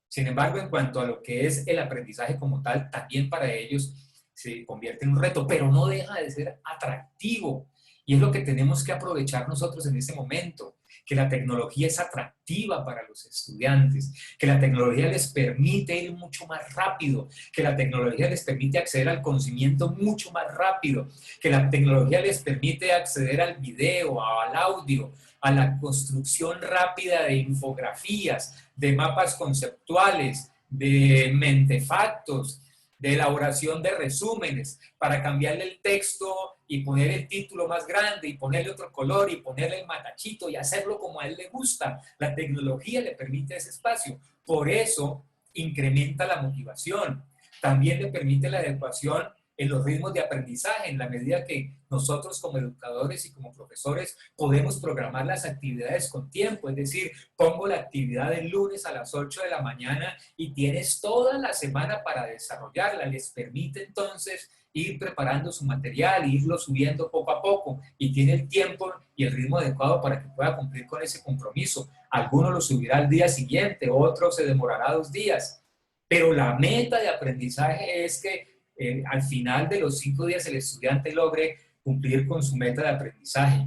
A: Sin embargo, en cuanto a lo que es el aprendizaje como tal, también para ellos se convierte en un reto, pero no deja de ser atractivo. Y es lo que tenemos que aprovechar nosotros en este momento, que la tecnología es atractiva para los estudiantes, que la tecnología les permite ir mucho más rápido, que la tecnología les permite acceder al conocimiento mucho más rápido, que la tecnología les permite acceder al video, al audio, a la construcción rápida de infografías, de mapas conceptuales, de mentefactos, de elaboración de resúmenes, para cambiarle el texto y poner el título más grande y ponerle otro color y ponerle el matachito y hacerlo como a él le gusta. La tecnología le permite ese espacio. Por eso incrementa la motivación. También le permite la adecuación en los ritmos de aprendizaje, en la medida que nosotros como educadores y como profesores podemos programar las actividades con tiempo, es decir, pongo la actividad el lunes a las 8 de la mañana y tienes toda la semana para desarrollarla, les permite entonces ir preparando su material, irlo subiendo poco a poco, y tiene el tiempo y el ritmo adecuado para que pueda cumplir con ese compromiso. Alguno lo subirá al día siguiente, otro se demorará 2 días, pero la meta de aprendizaje es que al final de los 5 días el estudiante logre cumplir con su meta de aprendizaje.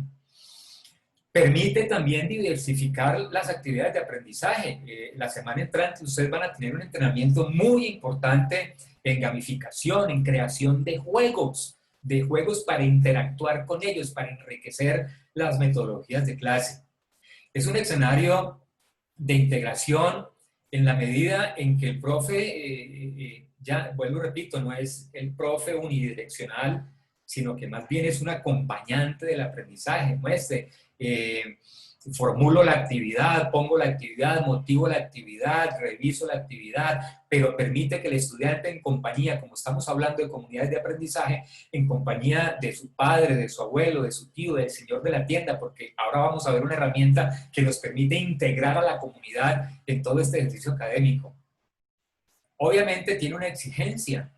A: Permite también diversificar las actividades de aprendizaje. La semana entrante ustedes van a tener un entrenamiento muy importante en gamificación, en creación de juegos para interactuar con ellos, para enriquecer las metodologías de clase. Es un escenario de integración en la medida en que el profe, ya vuelvo y repito, no es el profe unidireccional, sino que más bien es un acompañante del aprendizaje. Muestre, formulo la actividad, pongo la actividad, motivo la actividad, reviso la actividad, pero permite que el estudiante en compañía, como estamos hablando de comunidades de aprendizaje, en compañía de su padre, de su abuelo, de su tío, del señor de la tienda, porque ahora vamos a ver una herramienta que nos permite integrar a la comunidad en todo este ejercicio académico. Obviamente tiene una exigencia,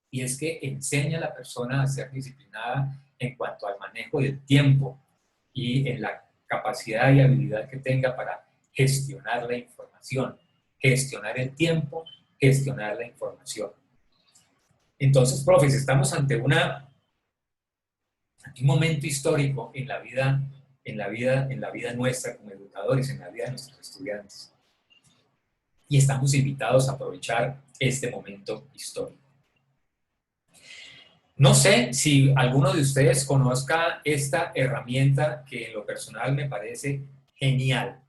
A: y es que enseña a la persona a ser disciplinada en cuanto al manejo del tiempo y en la capacidad y habilidad que tenga para gestionar la información, gestionar el tiempo, gestionar la información. Entonces, profes, estamos ante un momento histórico en la vida nuestra como educadores, en la vida de nuestros estudiantes. Y estamos invitados a aprovechar este momento histórico. No sé si alguno de ustedes conozca esta herramienta que en lo personal me parece genial,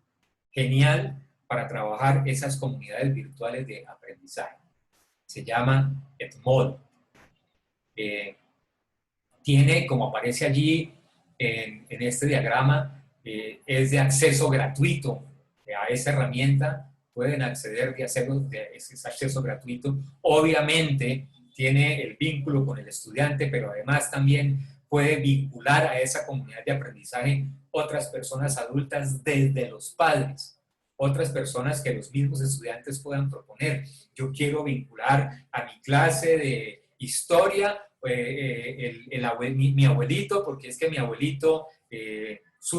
A: genial para trabajar esas comunidades virtuales de aprendizaje. Se llama Edmodo. Tiene, como aparece allí en este diagrama, es de acceso gratuito a esa herramienta. Pueden acceder de ese acceso gratuito. Obviamente, tiene el vínculo con el estudiante, pero además también puede vincular a esa comunidad de aprendizaje otras personas adultas desde los padres, otras personas que los mismos estudiantes puedan proponer. Yo quiero vincular a mi clase de historia mi abuelito, porque es que mi abuelito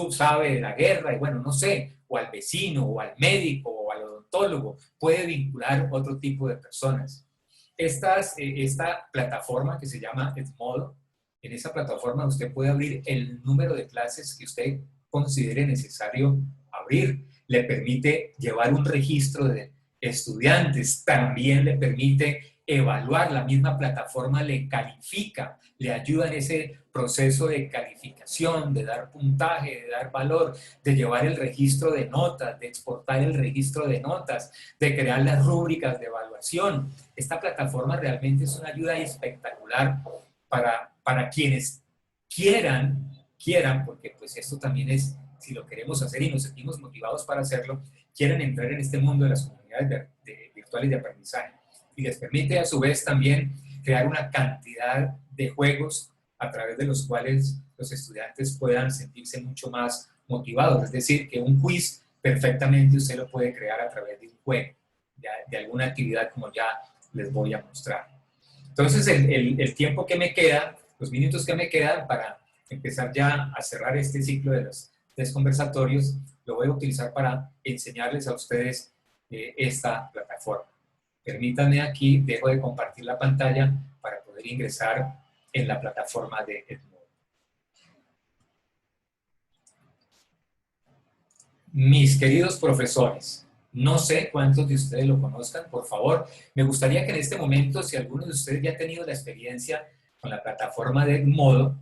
A: sabe de la guerra, y bueno, no sé, o al vecino, o al médico, o al odontólogo, puede vincular otro tipo de personas. Esta plataforma que se llama Edmodo, en esa plataforma usted puede abrir el número de clases que usted considere necesario abrir. Le permite llevar un registro de estudiantes, también le permite evaluar, la misma plataforma le califica, le ayuda en ese proceso de calificación, de dar puntaje, de dar valor, de llevar el registro de notas, de exportar el registro de notas, de crear las rúbricas de evaluación. Esta plataforma realmente es una ayuda espectacular para quienes quieran, porque pues esto también es, si lo queremos hacer y nos sentimos motivados para hacerlo, quieran entrar en este mundo de las comunidades virtuales de aprendizaje. Y les permite a su vez también crear una cantidad de juegos a través de los cuales los estudiantes puedan sentirse mucho más motivados. Es decir, que un quiz perfectamente usted lo puede crear a través de un juego, de alguna actividad como ya les voy a mostrar. Entonces, el tiempo que me queda, los minutos que me quedan para empezar ya a cerrar este ciclo de los 3 conversatorios, lo voy a utilizar para enseñarles a ustedes esta plataforma. Permítanme aquí, dejo de compartir la pantalla para poder ingresar en la plataforma de Edmodo. Mis queridos profesores, no sé cuántos de ustedes lo conozcan, por favor, me gustaría que en este momento, si alguno de ustedes ya ha tenido la experiencia con la plataforma de Edmodo,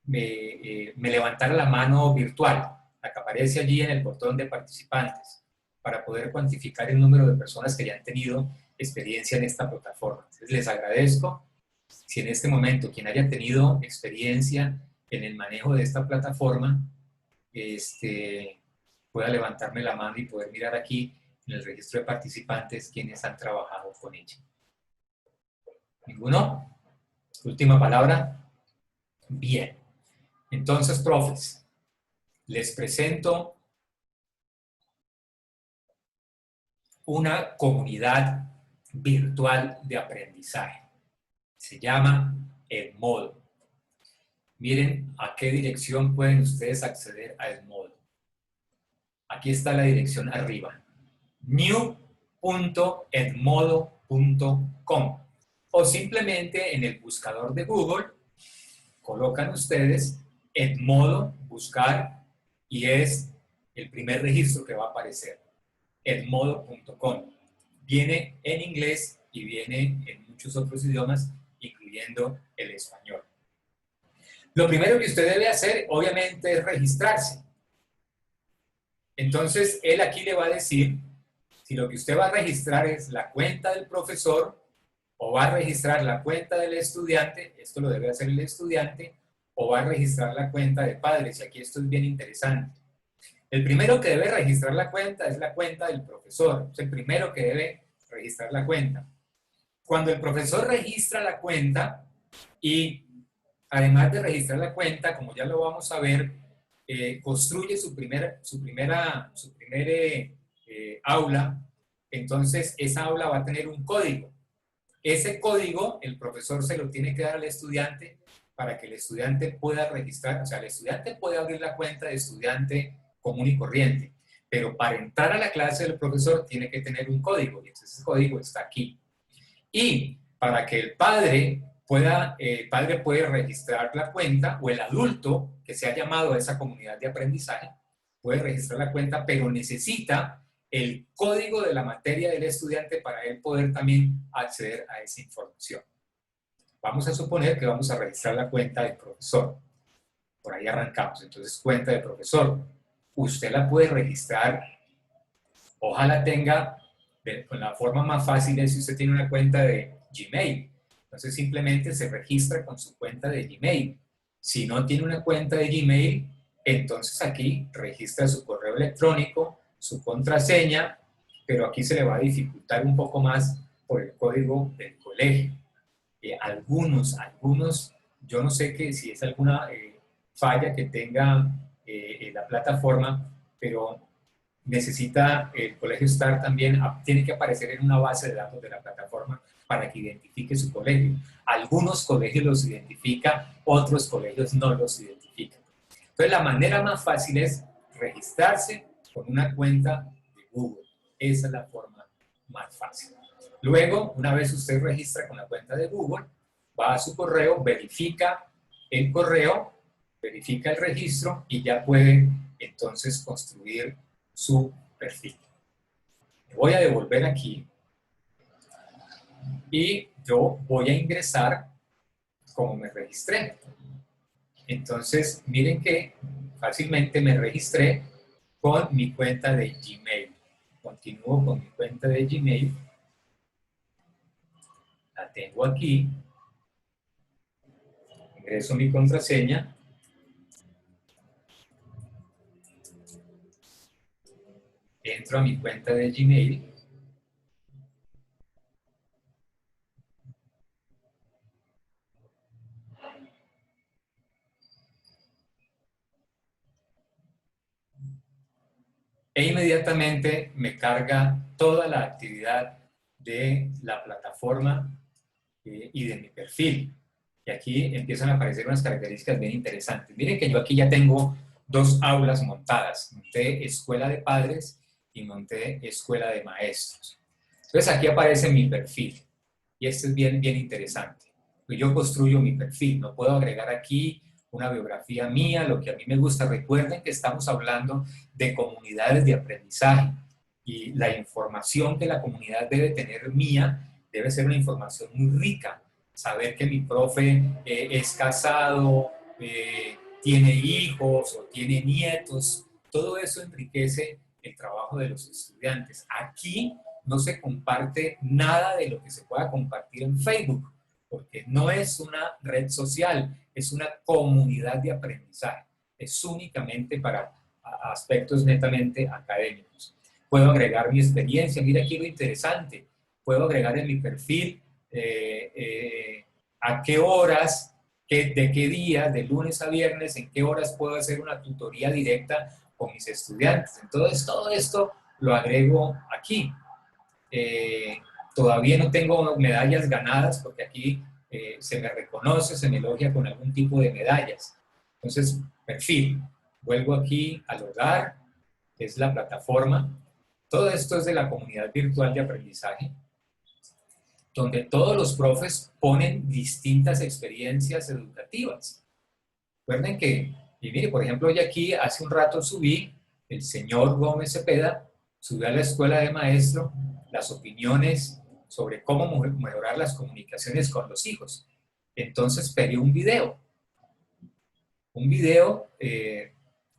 A: me levantara la mano virtual, la que aparece allí en el botón de participantes, para poder cuantificar el número de personas que ya han tenido experiencia en esta plataforma. Entonces, les agradezco si en este momento quien haya tenido experiencia en el manejo de esta plataforma pueda levantarme la mano y poder mirar aquí en el registro de participantes quienes han trabajado con ella. ¿Ninguno? Última palabra. Bien. Entonces, profes, les presento una comunidad virtual de aprendizaje. Se llama Edmodo. Miren a qué dirección pueden ustedes acceder a Edmodo. Aquí está la dirección arriba. new.edmodo.com o simplemente en el buscador de Google colocan ustedes Edmodo, buscar, y es el primer registro que va a aparecer, edmodo.com. Viene en inglés y viene en muchos otros idiomas, incluyendo el español. Lo primero que usted debe hacer, obviamente, es registrarse. Entonces, él aquí le va a decir si lo que usted va a registrar es la cuenta del profesor o va a registrar la cuenta del estudiante, esto lo debe hacer el estudiante, o va a registrar la cuenta de padres, y aquí esto es bien interesante. El primero que debe registrar la cuenta es la cuenta del profesor, es el primero que debe registrar la cuenta. Cuando el profesor registra la cuenta y además de registrar la cuenta, como ya lo vamos a ver, construye su primer aula, entonces esa aula va a tener un código. Ese código el profesor se lo tiene que dar al estudiante para que el estudiante pueda registrar, o sea, el estudiante puede abrir la cuenta de estudiante común y corriente, pero para entrar a la clase del profesor tiene que tener un código, y entonces ese código está aquí. Y para que el padre puede registrar la cuenta, o el adulto que se ha llamado a esa comunidad de aprendizaje, puede registrar la cuenta, pero necesita el código de la materia del estudiante para él poder también acceder a esa información. Vamos a suponer que vamos a registrar la cuenta del profesor. Por ahí arrancamos. Entonces, cuenta del profesor. Usted la puede registrar, ojalá tenga, con la forma más fácil es si usted tiene una cuenta de Gmail. Entonces, simplemente se registra con su cuenta de Gmail. Si no tiene una cuenta de Gmail, entonces aquí registra su correo electrónico, su contraseña, pero aquí se le va a dificultar un poco más por el código del colegio. Algunos, yo no sé si es alguna falla que tenga la plataforma, pero necesita el Colegio Star también, tiene que aparecer en una base de datos de la plataforma para que identifique su colegio. Algunos colegios los identifica, otros colegios no los identifican. Entonces, la manera más fácil es registrarse con una cuenta de Google. Esa es la forma más fácil. Luego, una vez usted registra con la cuenta de Google, va a su correo, verifica el correo, verifica el registro y ya puede entonces construir su perfil. Me voy a devolver aquí y yo voy a ingresar como me registré. Entonces, miren que fácilmente me registré con mi cuenta de Gmail. Continúo con mi cuenta de Gmail. La tengo aquí. Ingreso mi contraseña. Entro a mi cuenta de Gmail. E inmediatamente me carga toda la actividad de la plataforma y de mi perfil. Y aquí empiezan a aparecer unas características bien interesantes. Miren que yo aquí ya tengo dos aulas montadas. Monté escuela de padres y monté escuela de maestros. Entonces aquí aparece mi perfil. Y esto es bien interesante. Pues yo construyo mi perfil. No puedo agregar aquí una biografía mía, lo que a mí me gusta. Recuerden que estamos hablando de comunidades de aprendizaje. Y la información que la comunidad debe tener mía debe ser una información muy rica. Saber que mi profe es casado, tiene hijos o tiene nietos, todo eso enriquece el trabajo de los estudiantes. Aquí no se comparte nada de lo que se pueda compartir en Facebook, porque no es una red social, es una comunidad de aprendizaje. Es únicamente para aspectos netamente académicos. Puedo agregar mi experiencia, mira aquí lo interesante, puedo agregar en mi perfil a qué horas, de qué día, de lunes a viernes, en qué horas puedo hacer una tutoría directa con mis estudiantes. Entonces, todo esto lo agrego aquí. Todavía no tengo medallas ganadas porque aquí se me reconoce, se me elogia con algún tipo de medallas. Entonces, perfil. Vuelvo aquí al hogar, que es la plataforma. Todo esto es de la comunidad virtual de aprendizaje, donde todos los profes ponen distintas experiencias educativas. Recuerden que, y mire, por ejemplo, hoy aquí hace un rato subí, el señor Gómez Cepeda subió a la escuela de maestro las opiniones sobre cómo mejorar las comunicaciones con los hijos. Entonces pedí un video. Un video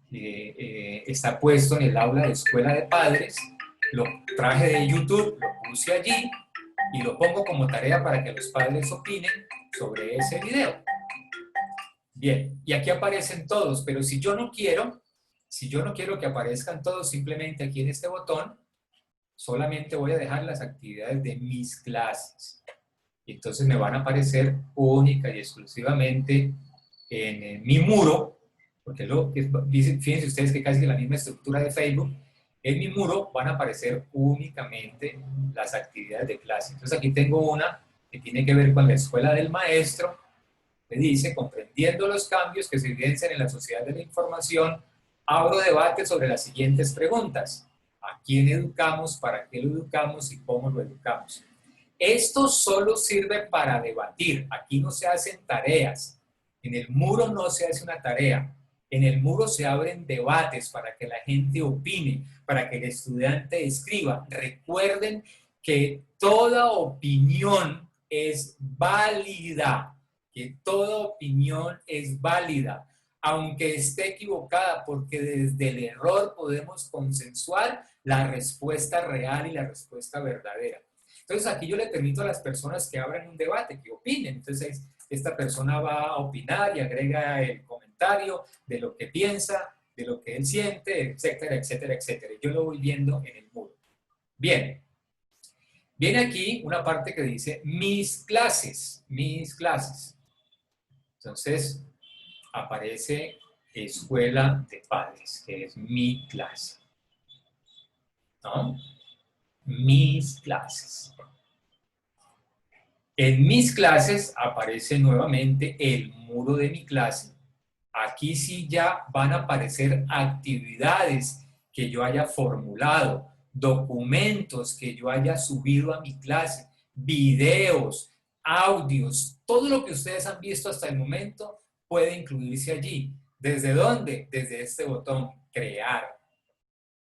A: está puesto en el aula de escuela de padres, lo traje de YouTube, lo puse allí y lo pongo como tarea para que los padres opinen sobre ese video. Bien, y aquí aparecen todos, pero si yo no quiero que aparezcan todos, simplemente aquí en este botón, solamente voy a dejar las actividades de mis clases. Entonces me van a aparecer única y exclusivamente en mi muro, porque fíjense ustedes que casi la misma estructura de Facebook, en mi muro van a aparecer únicamente las actividades de clase. Entonces aquí tengo una que tiene que ver con la escuela del maestro, que dice, comprendiendo los cambios que se evidencian en la sociedad de la información, abro debate sobre las siguientes preguntas. ¿A quién educamos? ¿Para qué lo educamos? ¿Y cómo lo educamos? Esto solo sirve para debatir. Aquí no se hacen tareas. En el muro no se hace una tarea. En el muro se abren debates para que la gente opine, para que el estudiante escriba. Recuerden que toda opinión es válida, que toda opinión es válida, aunque esté equivocada, porque desde el error podemos consensuar la respuesta real y la respuesta verdadera. Entonces aquí yo le permito a las personas que abran un debate, que opinen. Entonces esta persona va a opinar y agrega el comentario de lo que piensa, de lo que él siente, etcétera, etcétera, etcétera. Yo lo voy viendo en el muro. Bien. Viene aquí una parte que dice mis clases, mis clases. Entonces aparece escuela de padres, que es mi clase. ¿No? Mis clases. En mis clases aparece nuevamente el muro de mi clase. Aquí sí ya van a aparecer actividades que yo haya formulado, documentos que yo haya subido a mi clase, videos, audios, todo lo que ustedes han visto hasta el momento puede incluirse allí. ¿Desde dónde? Desde este botón, crear.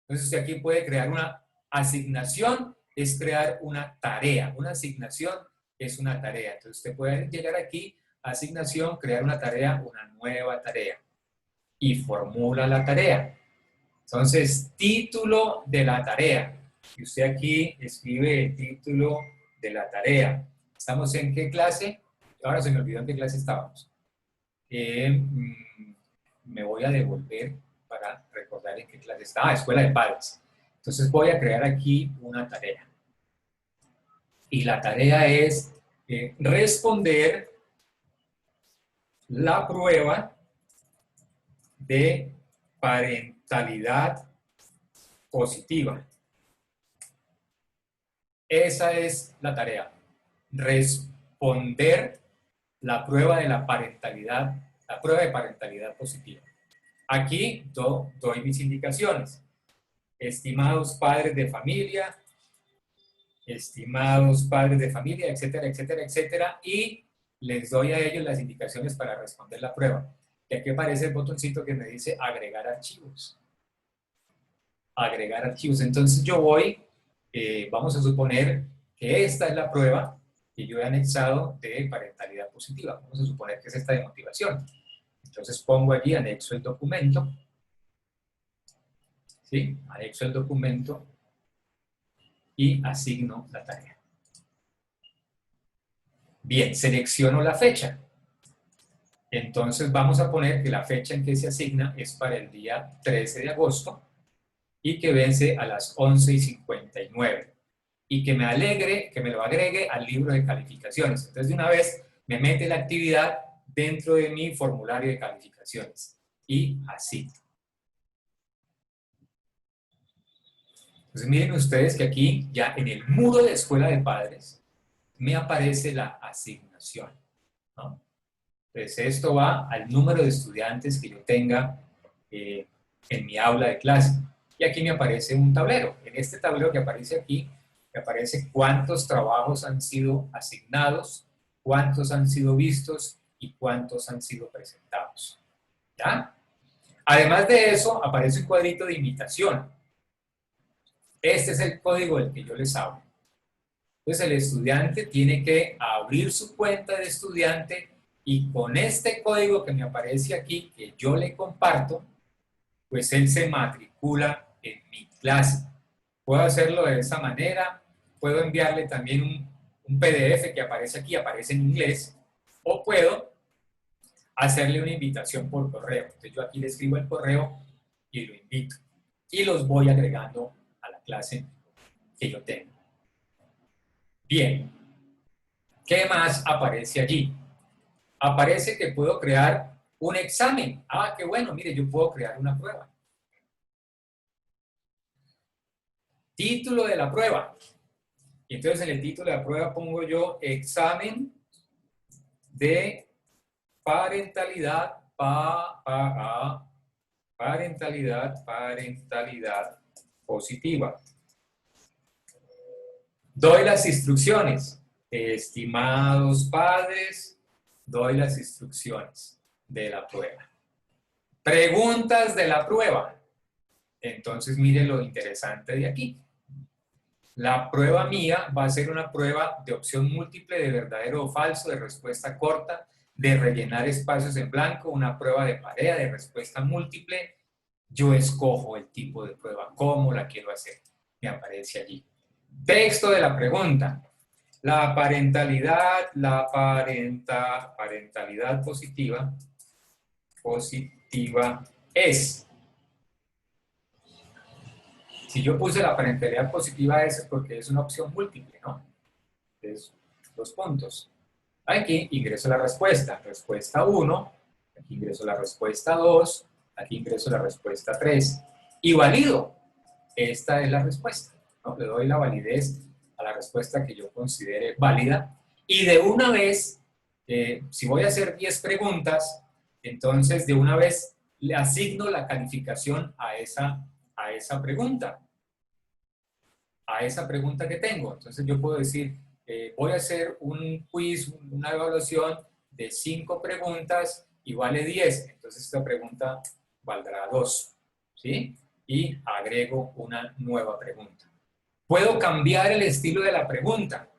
A: Entonces usted aquí puede crear una asignación, es crear una tarea. Una asignación es una tarea. Entonces usted puede llegar aquí, asignación, crear una tarea, una nueva tarea. Y formula la tarea. Entonces, título de la tarea. Y usted aquí escribe el título de la tarea. ¿Estamos en qué clase? Ahora se me olvidó en qué clase estábamos. Me voy a devolver para recordar en qué clase estaba. Escuela de padres. Entonces voy a crear aquí una tarea. Y la tarea es responder la prueba de parentalidad positiva. Esa es la tarea. Responder la prueba de la parentalidad, la prueba de parentalidad positiva. Aquí doy mis indicaciones. Estimados padres de familia, etcétera, etcétera, etcétera, y les doy a ellos las indicaciones para responder la prueba. Y aquí aparece el botoncito que me dice agregar archivos. Agregar archivos. Entonces yo voy, vamos a suponer que esta es la prueba que yo he anexado de parentalidad positiva. Vamos a suponer que es esta de motivación. Entonces pongo allí, anexo el documento. ¿Sí? Anexo el documento y asigno la tarea. Bien, selecciono la fecha. Entonces vamos a poner que la fecha en que se asigna es para el día 13 de agosto y que vence a las 11:59. Y que me lo agregue al libro de calificaciones. Entonces de una vez me mete la actividad dentro de mi formulario de calificaciones. Y así. Entonces miren ustedes que aquí ya en el muro de escuela de padres me aparece la asignación. ¿no? Entonces, esto va al número de estudiantes que yo tenga en mi aula de clase. Y aquí me aparece un tablero. En este tablero que aparece aquí, me aparece cuántos trabajos han sido asignados, cuántos han sido vistos y cuántos han sido presentados. ¿Ya? Además de eso, aparece un cuadrito de invitación. Este es el código del que yo les hablo. Entonces, el estudiante tiene que abrir su cuenta de estudiante y con este código que me aparece aquí, que yo le comparto, pues él se matricula en mi clase. Puedo hacerlo de esa manera, puedo enviarle también un PDF que aparece aquí, aparece en inglés, o puedo hacerle una invitación por correo. Entonces yo aquí le escribo el correo y lo invito. Y los voy agregando a la clase que yo tengo. Bien, ¿qué más aparece allí? Aparece que puedo crear un examen. Ah, qué bueno, mire, yo puedo crear una prueba. Título de la prueba. Y entonces en el título de la prueba pongo yo examen de parentalidad, parentalidad positiva. Doy las instrucciones. Estimados padres, doy las instrucciones de la prueba. Preguntas de la prueba. Entonces, miren lo interesante de aquí. La prueba mía va a ser una prueba de opción múltiple de verdadero o falso, de respuesta corta, de rellenar espacios en blanco, una prueba de pareja, de respuesta múltiple. Yo escojo el tipo de prueba, cómo la quiero hacer. Me aparece allí. Texto de la pregunta. La parentalidad, parentalidad positiva es. Si yo puse la parentalidad positiva es porque es una opción múltiple, ¿no? Es 2 puntos. Aquí ingreso la respuesta. Respuesta 1, aquí ingreso la respuesta 2, aquí ingreso la respuesta 3 y valido. Esta es la respuesta, ¿no? Le doy la validez a la respuesta que yo considere válida y de una vez, si voy a hacer 10 preguntas, entonces de una vez le asigno la calificación a esa pregunta, que tengo. Entonces yo puedo decir, voy a hacer un quiz, una evaluación de 5 preguntas y vale 10. Entonces esta pregunta valdrá 2, ¿sí? Y agrego una nueva pregunta. Puedo cambiar el estilo de la pregunta,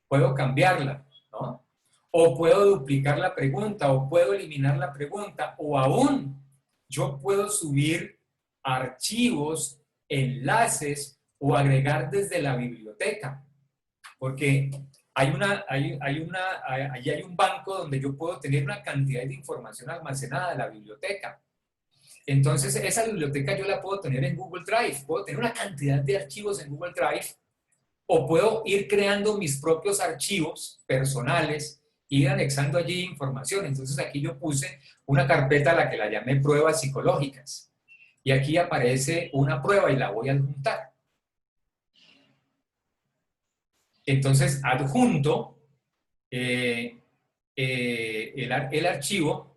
A: puedo cambiarla, ¿no? O puedo duplicar la pregunta, o puedo eliminar la pregunta, o aún yo puedo subir archivos, enlaces o agregar desde la biblioteca. Porque allí hay un banco donde yo puedo tener una cantidad de información almacenada de la biblioteca. Entonces, esa biblioteca yo la puedo tener en Google Drive, puedo tener una cantidad de archivos en Google Drive, o puedo ir creando mis propios archivos personales, ir anexando allí información. Entonces, aquí yo puse una carpeta a la que la llamé pruebas psicológicas. Y aquí aparece una prueba y la voy a adjuntar. Entonces, adjunto el archivo,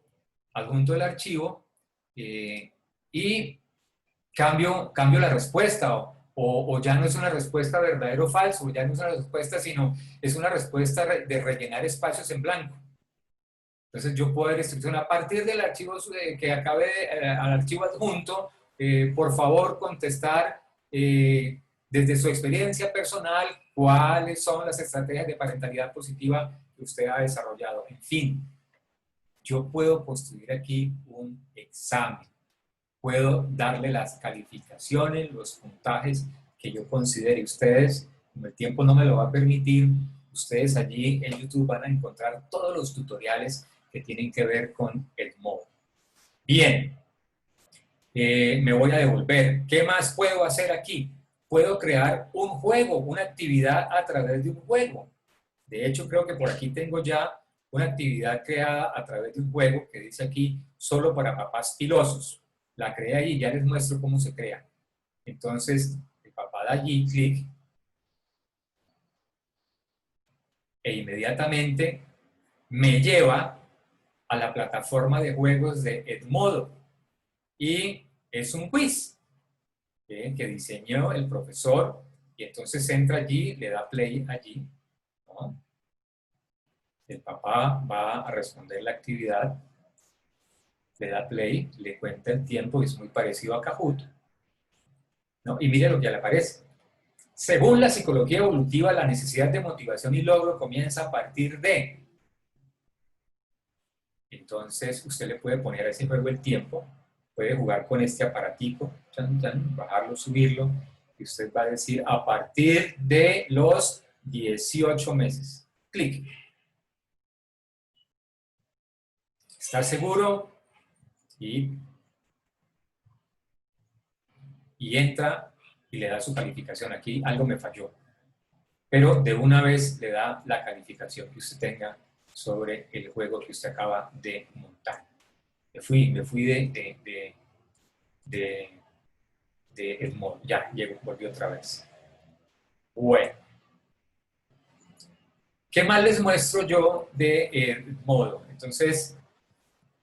A: adjunto el archivo y cambio la respuesta o ya no es una respuesta verdadero o falso, ya no es una respuesta, sino es una respuesta de rellenar espacios en blanco. Entonces yo puedo dar instrucción a partir del archivo que acabe, al archivo adjunto, por favor contestar desde su experiencia personal cuáles son las estrategias de parentalidad positiva que usted ha desarrollado. En fin, yo puedo construir aquí un examen. Puedo darle las calificaciones, los puntajes que yo considere. Ustedes, como el tiempo no me lo va a permitir, ustedes allí en YouTube van a encontrar todos los tutoriales que tienen que ver con el modo. Bien, me voy a devolver. ¿Qué más puedo hacer aquí? Puedo crear un juego, una actividad a través de un juego. De hecho, creo que por aquí tengo ya una actividad creada a través de un juego que dice aquí, solo para papás pilosos. La creé allí y ya les muestro cómo se crea. Entonces, el papá da allí clic e inmediatamente me lleva a la plataforma de juegos de Edmodo y es un quiz que diseñó el profesor y entonces entra allí, le da play allí, ¿no? El papá va a responder la actividad, le da play, le cuenta el tiempo, es muy parecido a Kahoot, ¿no? Y mire lo que le aparece. Según la psicología evolutiva, la necesidad de motivación y logro comienza a partir de... Entonces, usted le puede poner a ese juego el tiempo, puede jugar con este aparatico, bajarlo, subirlo, y usted va a decir a partir de los 18 meses. Clic. ¿Está seguro? Y entra y le da su calificación. Aquí algo me falló, pero de una vez le da la calificación que usted tenga sobre el juego que usted acaba de montar. Me fui de Edmodo. Ya, volví otra vez. Bueno. ¿Qué más les muestro yo de Edmodo? Entonces,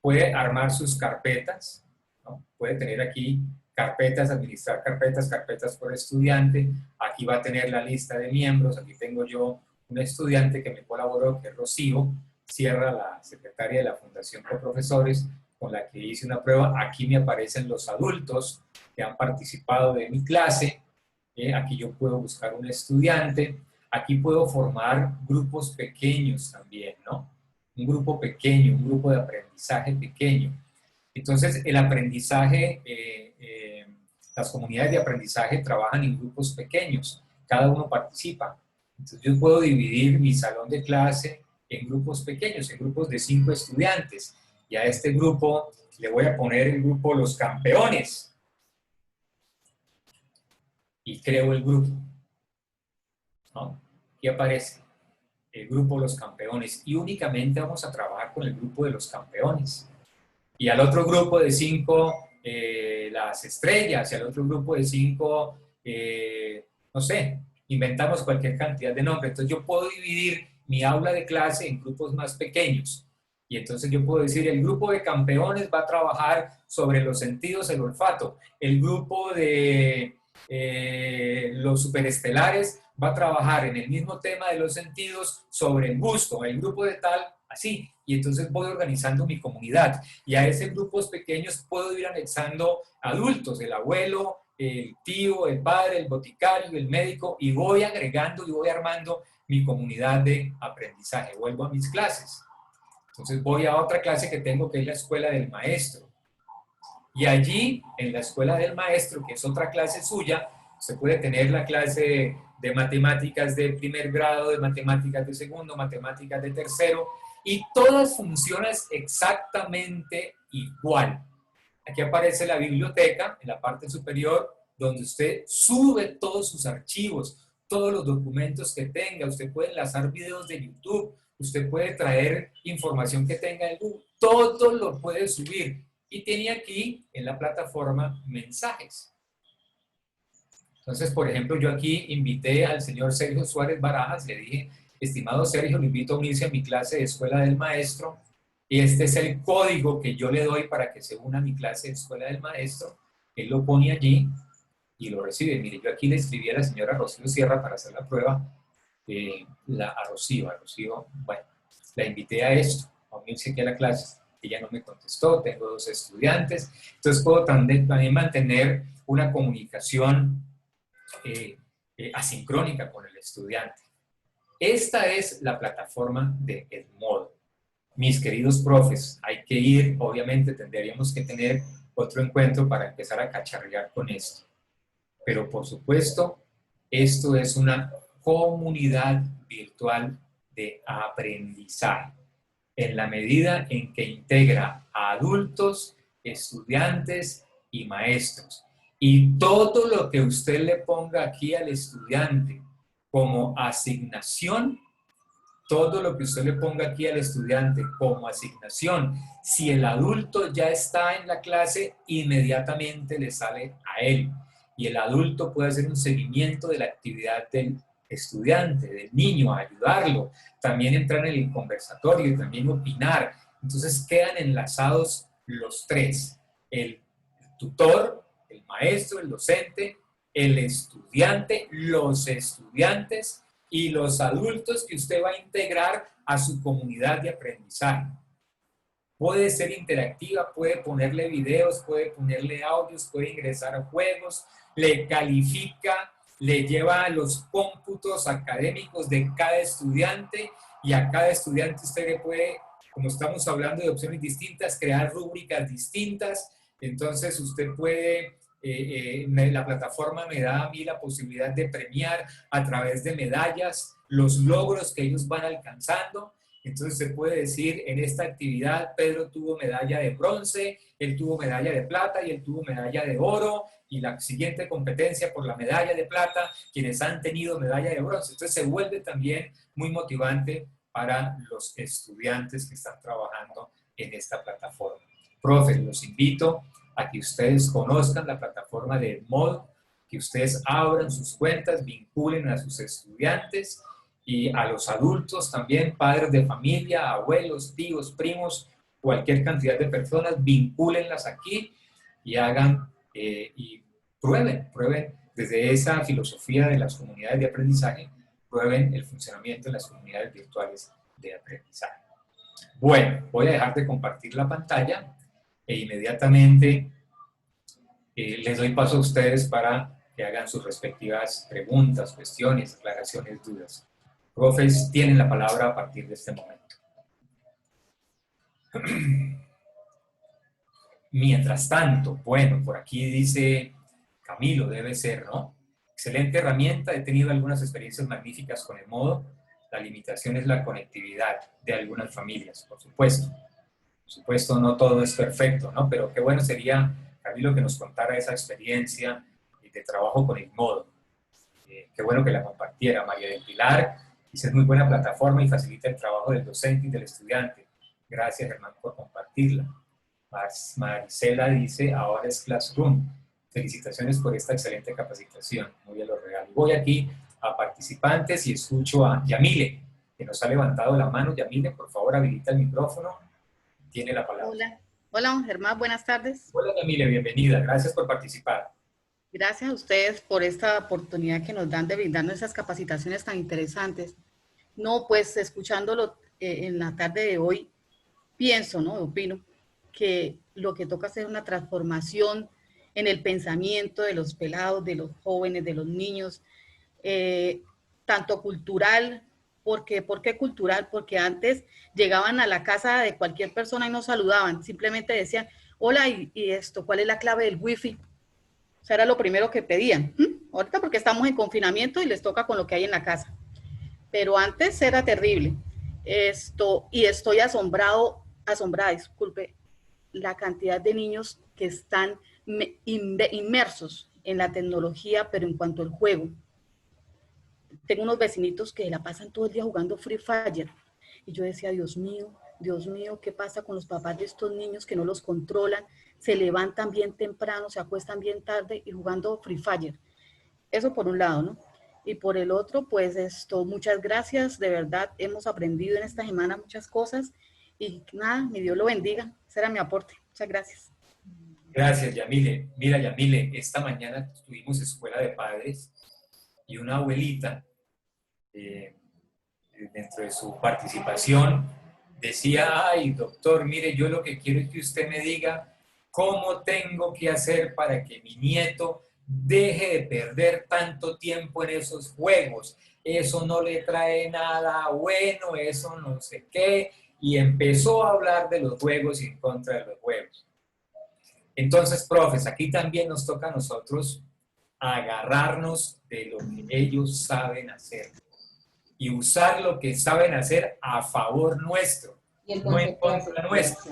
A: puede armar sus carpetas, ¿no? Puede tener aquí carpetas, administrar carpetas, carpetas por estudiante. Aquí va a tener la lista de miembros. Aquí tengo yo un estudiante que me colaboró, que es Rocío Sierra, la secretaria de la Fundación Coprofesores, con la que hice una prueba. Aquí me aparecen los adultos que han participado de mi clase. Aquí yo puedo buscar un estudiante. Aquí puedo formar grupos pequeños también, ¿no? Un grupo pequeño, un grupo de aprendizaje pequeño. Entonces, el aprendizaje, las comunidades de aprendizaje trabajan en grupos pequeños, cada uno participa. Entonces, yo puedo dividir mi salón de clase en grupos pequeños, en grupos de 5 estudiantes. Y a este grupo le voy a poner el grupo Los Campeones. Y creo el grupo, ¿no? Aquí aparece el grupo Los Campeones. Y únicamente vamos a trabajar con el grupo de los campeones. Y al otro grupo de 5, las estrellas, y al otro grupo de 5, no sé, inventamos cualquier cantidad de nombres. Entonces yo puedo dividir mi aula de clase en grupos más pequeños. Y entonces yo puedo decir, el grupo de campeones va a trabajar sobre los sentidos, el olfato. El grupo de los superestelares va a trabajar en el mismo tema de los sentidos sobre el gusto. El grupo de tal, así. Y entonces voy organizando mi comunidad. Y a esos grupos pequeños puedo ir anexando adultos, el abuelo, el tío, el padre, el boticario, el médico, y voy agregando y voy armando mi comunidad de aprendizaje. Vuelvo a mis clases. Entonces voy a otra clase que tengo, que es la escuela del maestro. Y allí, en la escuela del maestro, que es otra clase suya, usted puede tener la clase de matemáticas de primer grado, de matemáticas de segundo, matemáticas de tercero, y todas funcionan exactamente igual. Aquí aparece la biblioteca, en la parte superior, donde usted sube todos sus archivos, todos los documentos que tenga. Usted puede enlazar videos de YouTube, usted puede traer información que tenga en Google, todo lo puede subir. Y tiene aquí, en la plataforma, mensajes. Entonces, por ejemplo, yo aquí invité al señor Sergio Suárez Barajas, le dije, estimado Sergio, lo invito a unirse a mi clase de Escuela del Maestro, y este es el código que yo le doy para que se una a mi clase de Escuela del Maestro. Él lo pone allí y lo recibe. Mire, yo aquí le escribí a la señora Rocío Sierra para hacer la prueba, a Rocío, bueno, la invité a esto, a unirse aquí a la clase. Ella no me contestó, tengo 2 estudiantes, entonces puedo también mantener una comunicación asincrónica con el estudiante. Esta es la plataforma de Edmodo. Mis queridos profes, hay que ir, obviamente tendríamos que tener otro encuentro para empezar a cacharrear con esto. Pero por supuesto, esto es una comunidad virtual de aprendizaje. En la medida en que integra a adultos, estudiantes y maestros. Y todo lo que usted le ponga aquí al estudiante como asignación, todo lo que usted le ponga aquí al estudiante como asignación, si el adulto ya está en la clase, inmediatamente le sale a él. Y el adulto puede hacer un seguimiento de la actividad del estudiante, del niño, a ayudarlo, también entrar en el conversatorio y también opinar. Entonces quedan enlazados los tres, el tutor, el maestro, el docente, el estudiante, los estudiantes y los adultos que usted va a integrar a su comunidad de aprendizaje. Puede ser interactiva, puede ponerle videos, puede ponerle audios, puede ingresar a juegos, le califica, le lleva los cómputos académicos de cada estudiante y a cada estudiante usted le puede, como estamos hablando de opciones distintas, crear rúbricas distintas. Entonces usted puede, la plataforma me da a mí la posibilidad de premiar a través de medallas los logros que ellos van alcanzando. Entonces se puede decir, en esta actividad Pedro tuvo medalla de bronce, él tuvo medalla de plata y él tuvo medalla de oro, y la siguiente competencia por la medalla de plata, quienes han tenido medalla de bronce. Entonces se vuelve también muy motivante para los estudiantes que están trabajando en esta plataforma. Profes, los invito a que ustedes conozcan la plataforma de Edmodo, que ustedes abran sus cuentas, vinculen a sus estudiantes y a los adultos también, padres de familia, abuelos, tíos, primos, cualquier cantidad de personas, vincúlenlas aquí y hagan y prueben desde esa filosofía de las comunidades de aprendizaje, prueben el funcionamiento de las comunidades virtuales de aprendizaje. Bueno, voy a dejar de compartir la pantalla e inmediatamente les doy paso a ustedes para que hagan sus respectivas preguntas, cuestiones, aclaraciones, dudas. Profes, tienen la palabra a partir de este momento. Mientras tanto, bueno, por aquí dice Camilo, debe ser, ¿no? Excelente herramienta, he tenido algunas experiencias magníficas con Edmodo. La limitación es la conectividad de algunas familias, por supuesto. Por supuesto, no todo es perfecto, ¿no? Pero qué bueno sería, Camilo, que nos contara esa experiencia de trabajo con Edmodo. Qué bueno que la compartiera. María del Pilar dice, es muy buena plataforma y facilita el trabajo del docente y del estudiante. Gracias, Germán, por compartirla. Marcela dice, ahora es Classroom. Felicitaciones por esta excelente capacitación. Muy bien, lo regalo. Voy aquí a participantes y escucho a Yamile, que nos ha levantado la mano. Yamile, por favor, habilita el micrófono. Tiene la palabra.
B: Hola, hola, don Germán, buenas tardes.
A: Hola, Yamile, bienvenida. Gracias por participar.
B: Gracias a ustedes por esta oportunidad que nos dan de brindarnos esas capacitaciones tan interesantes. No, pues escuchándolo en la tarde de hoy, pienso, ¿no? Opino que lo que toca hacer es una transformación en el pensamiento de los pelados, de los jóvenes, de los niños, tanto cultural, ¿por qué cultural? Porque antes llegaban a la casa de cualquier persona y no saludaban, simplemente decían, hola, y esto, ¿cuál es la clave del wifi? O sea, era lo primero que pedían. Ahorita porque estamos en confinamiento y les toca con lo que hay en la casa. Pero antes era terrible. Y estoy asombrada, disculpe, la cantidad de niños que están inmersos en la tecnología, pero en cuanto al juego. Tengo unos vecinitos que la pasan todo el día jugando Free Fire. Y yo decía, Dios mío, ¿qué pasa con los papás de estos niños que no los controlan? Se levantan bien temprano, se acuestan bien tarde y jugando Free Fire. Eso por un lado, ¿no? Y por el otro, pues muchas gracias, de verdad, hemos aprendido en esta semana muchas cosas y nada, mi Dios lo bendiga. Ese era mi aporte. Muchas gracias.
A: Gracias, Yamile. Mira, Yamile, esta mañana tuvimos escuela de padres y una abuelita, dentro de su participación, decía, ay, doctor, mire, yo lo que quiero es que usted me diga cómo tengo que hacer para que mi nieto deje de perder tanto tiempo en esos juegos. Eso no le trae nada bueno, eso no sé qué. Y empezó a hablar de los juegos y en contra de los juegos. Entonces, profes, aquí también nos toca a nosotros agarrarnos de lo que ellos saben hacer y usar lo que saben hacer a favor nuestro, no en contra nuestro.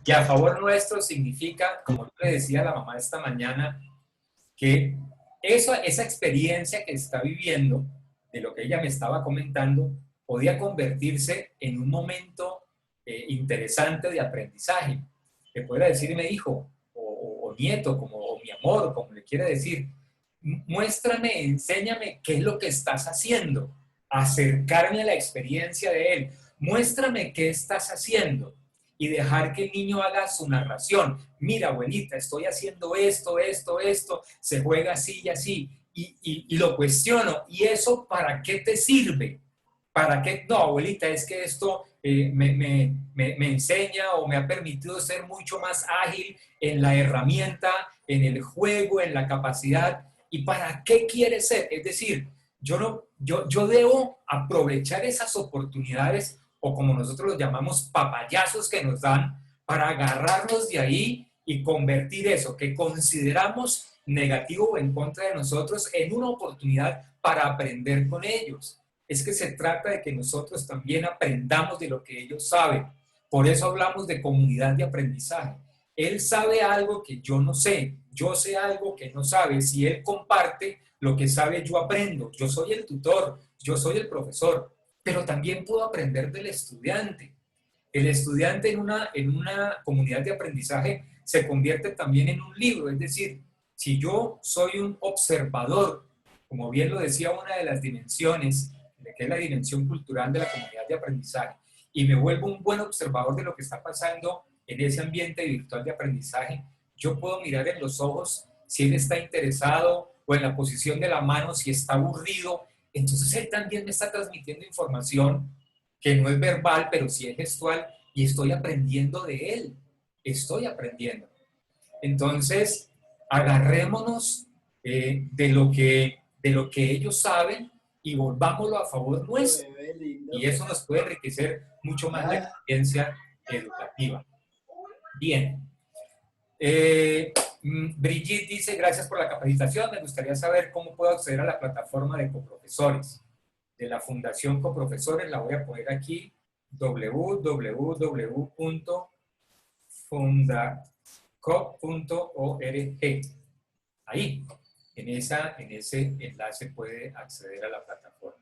A: Y a favor nuestro significa, como yo le decía a la mamá esta mañana, que esa experiencia que está viviendo, de lo que ella me estaba comentando, podía convertirse en un momento interesante de aprendizaje. Que pueda decirme hijo o nieto, o mi amor, como le quiere decir, muéstrame, enséñame qué es lo que estás haciendo, acercarme a la experiencia de él, muéstrame qué estás haciendo y dejar que el niño haga su narración. Mira, abuelita, estoy haciendo esto, esto, esto, se juega así y así, y lo cuestiono. ¿Y eso para qué te sirve? ¿Para qué? No, abuelita, es que esto me enseña o me ha permitido ser mucho más ágil en la herramienta, en el juego, en la capacidad. ¿Y para qué quiere ser? Es decir, yo debo aprovechar esas oportunidades, o como nosotros los llamamos, papayazos que nos dan, para agarrarnos de ahí y convertir eso que consideramos negativo o en contra de nosotros en una oportunidad para aprender con ellos. Es que se trata de que nosotros también aprendamos de lo que ellos saben. Por eso hablamos de comunidad de aprendizaje. Él sabe algo que yo no sé, yo sé algo que no sabe. Si él comparte lo que sabe, yo aprendo. Yo soy el tutor, yo soy el profesor, pero también puedo aprender del estudiante. El estudiante en una comunidad de aprendizaje se convierte también en un libro, es decir, si yo soy un observador, como bien lo decía una de las dimensiones, que es la dimensión cultural de la comunidad de aprendizaje, y me vuelvo un buen observador de lo que está pasando en ese ambiente virtual de aprendizaje, yo puedo mirar en los ojos si él está interesado, o en la posición de la mano si está aburrido. Entonces él también me está transmitiendo información que no es verbal, pero sí es gestual, y estoy aprendiendo de él, estoy aprendiendo. Entonces, agarrémonos de lo que ellos saben y volvámoslo a favor nuestro. Y eso nos puede enriquecer mucho más la experiencia educativa. Bien. Brigitte dice, gracias por la capacitación, me gustaría saber cómo puedo acceder a la plataforma de coprofesores. De la Fundación Coprofesores, la voy a poner aquí, www.fundacop.org. Ahí, en ese enlace puede acceder a la plataforma.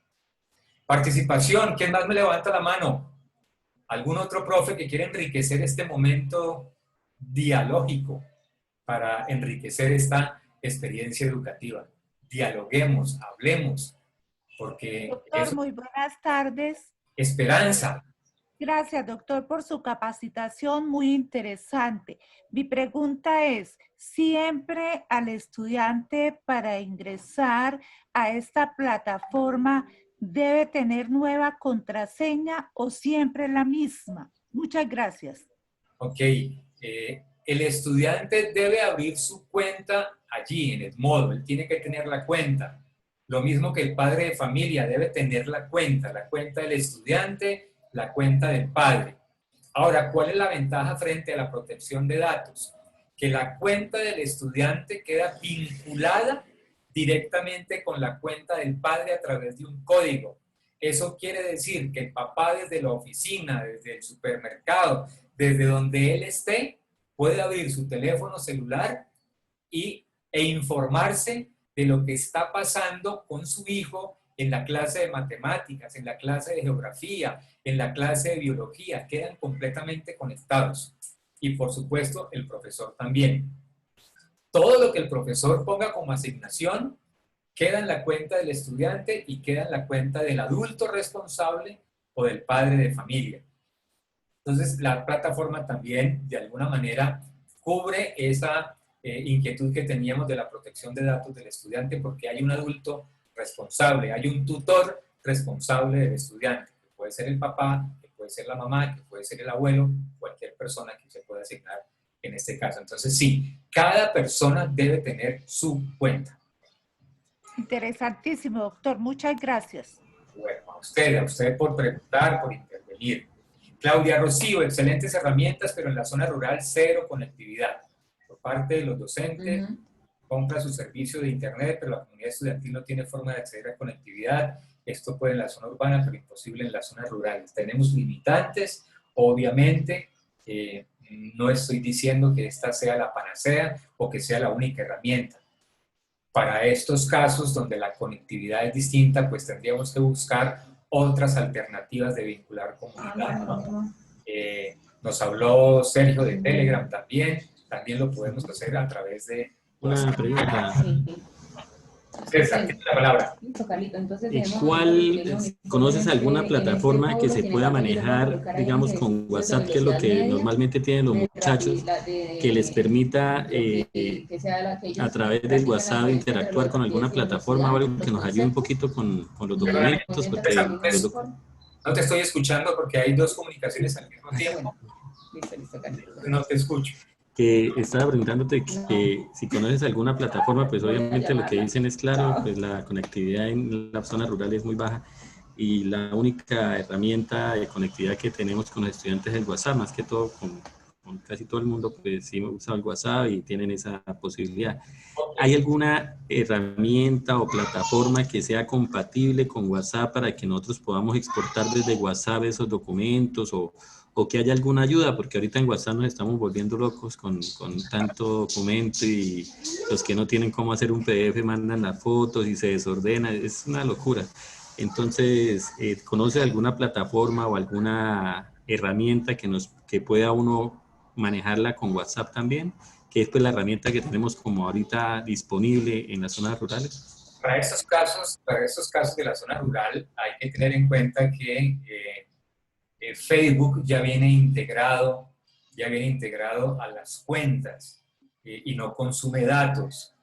A: Participación, ¿quién más me levanta la mano? ¿Algún otro profe que quiera enriquecer este momento dialógico para enriquecer esta experiencia educativa? Dialoguemos, hablemos, porque
C: Doctor, muy buenas tardes.
A: Esperanza.
C: Gracias, doctor, por su capacitación muy interesante. Mi pregunta es, ¿siempre al estudiante para ingresar a esta plataforma debe tener nueva contraseña o siempre la misma? Muchas gracias.
A: Ok. El estudiante debe abrir su cuenta allí, en Edmodo. Él tiene que tener la cuenta. Lo mismo que el padre de familia debe tener la cuenta del estudiante, la cuenta del padre. Ahora, ¿cuál es la ventaja frente a la protección de datos? Que la cuenta del estudiante queda vinculada directamente con la cuenta del padre a través de un código. Eso quiere decir que el papá desde la oficina, desde el supermercado, desde donde él esté, puede abrir su teléfono celular e informarse de lo que está pasando con su hijo en la clase de matemáticas, en la clase de geografía, en la clase de biología. Quedan completamente conectados. Y por supuesto, el profesor también. Todo lo que el profesor ponga como asignación queda en la cuenta del estudiante y queda en la cuenta del adulto responsable o del padre de familia. Entonces, la plataforma también, de alguna manera, cubre esa inquietud que teníamos de la protección de datos del estudiante, porque hay un adulto responsable, hay un tutor responsable del estudiante, que puede ser el papá, que puede ser la mamá, que puede ser el abuelo, cualquier persona que se pueda asignar en este caso. Entonces, sí, cada persona debe tener su cuenta.
C: Interesantísimo, doctor. Muchas gracias.
A: Bueno, a usted por preguntar, por intervenir. Claudia Rocío, excelentes herramientas, pero en la zona rural cero conectividad. Por parte de los docentes, compra su servicio de internet, pero la comunidad estudiantil no tiene forma de acceder a conectividad. Esto puede en la zona urbana, pero imposible en las zonas rurales. Tenemos limitantes, obviamente. No estoy diciendo que esta sea la panacea o que sea la única herramienta. Para estos casos donde la conectividad es distinta, pues tendríamos que buscar otras alternativas de vincular comunidad, ¿no? Nos habló Sergio de Telegram también lo podemos hacer a través de...
D: Una pregunta.
A: César, tiene la palabra.
D: Listo, Carlito. Entonces,
E: ¿Conoces alguna plataforma que se pueda manejar, digamos, con WhatsApp, que es lo que normalmente tienen los muchachos, que les permita a través del WhatsApp interactuar con alguna plataforma o algo que nos ayude un poquito con los documentos? Porque
A: No te estoy escuchando porque hay dos comunicaciones al mismo tiempo.
D: Listo, Carlito.
A: No te escucho.
E: Que estaba preguntándote que si conoces alguna plataforma, pues obviamente lo que dicen es claro, pues la conectividad en la zona rural es muy baja y la única herramienta de conectividad que tenemos con los estudiantes es el WhatsApp, más que todo con casi todo el mundo, pues sí usa el WhatsApp y tienen esa posibilidad. ¿Hay alguna herramienta o plataforma que sea compatible con WhatsApp para que nosotros podamos exportar desde WhatsApp esos documentos o que haya alguna ayuda? Porque ahorita en WhatsApp nos estamos volviendo locos con tanto documento y los que no tienen cómo hacer un PDF mandan las fotos y se desordena, es una locura. Entonces, ¿conoce alguna plataforma o alguna herramienta que pueda uno manejarla con WhatsApp también? Que es pues la herramienta que tenemos como ahorita disponible en las zonas rurales.
A: Para estos casos de la zona rural hay que tener en cuenta que Facebook ya viene integrado a las cuentas y no consume datos.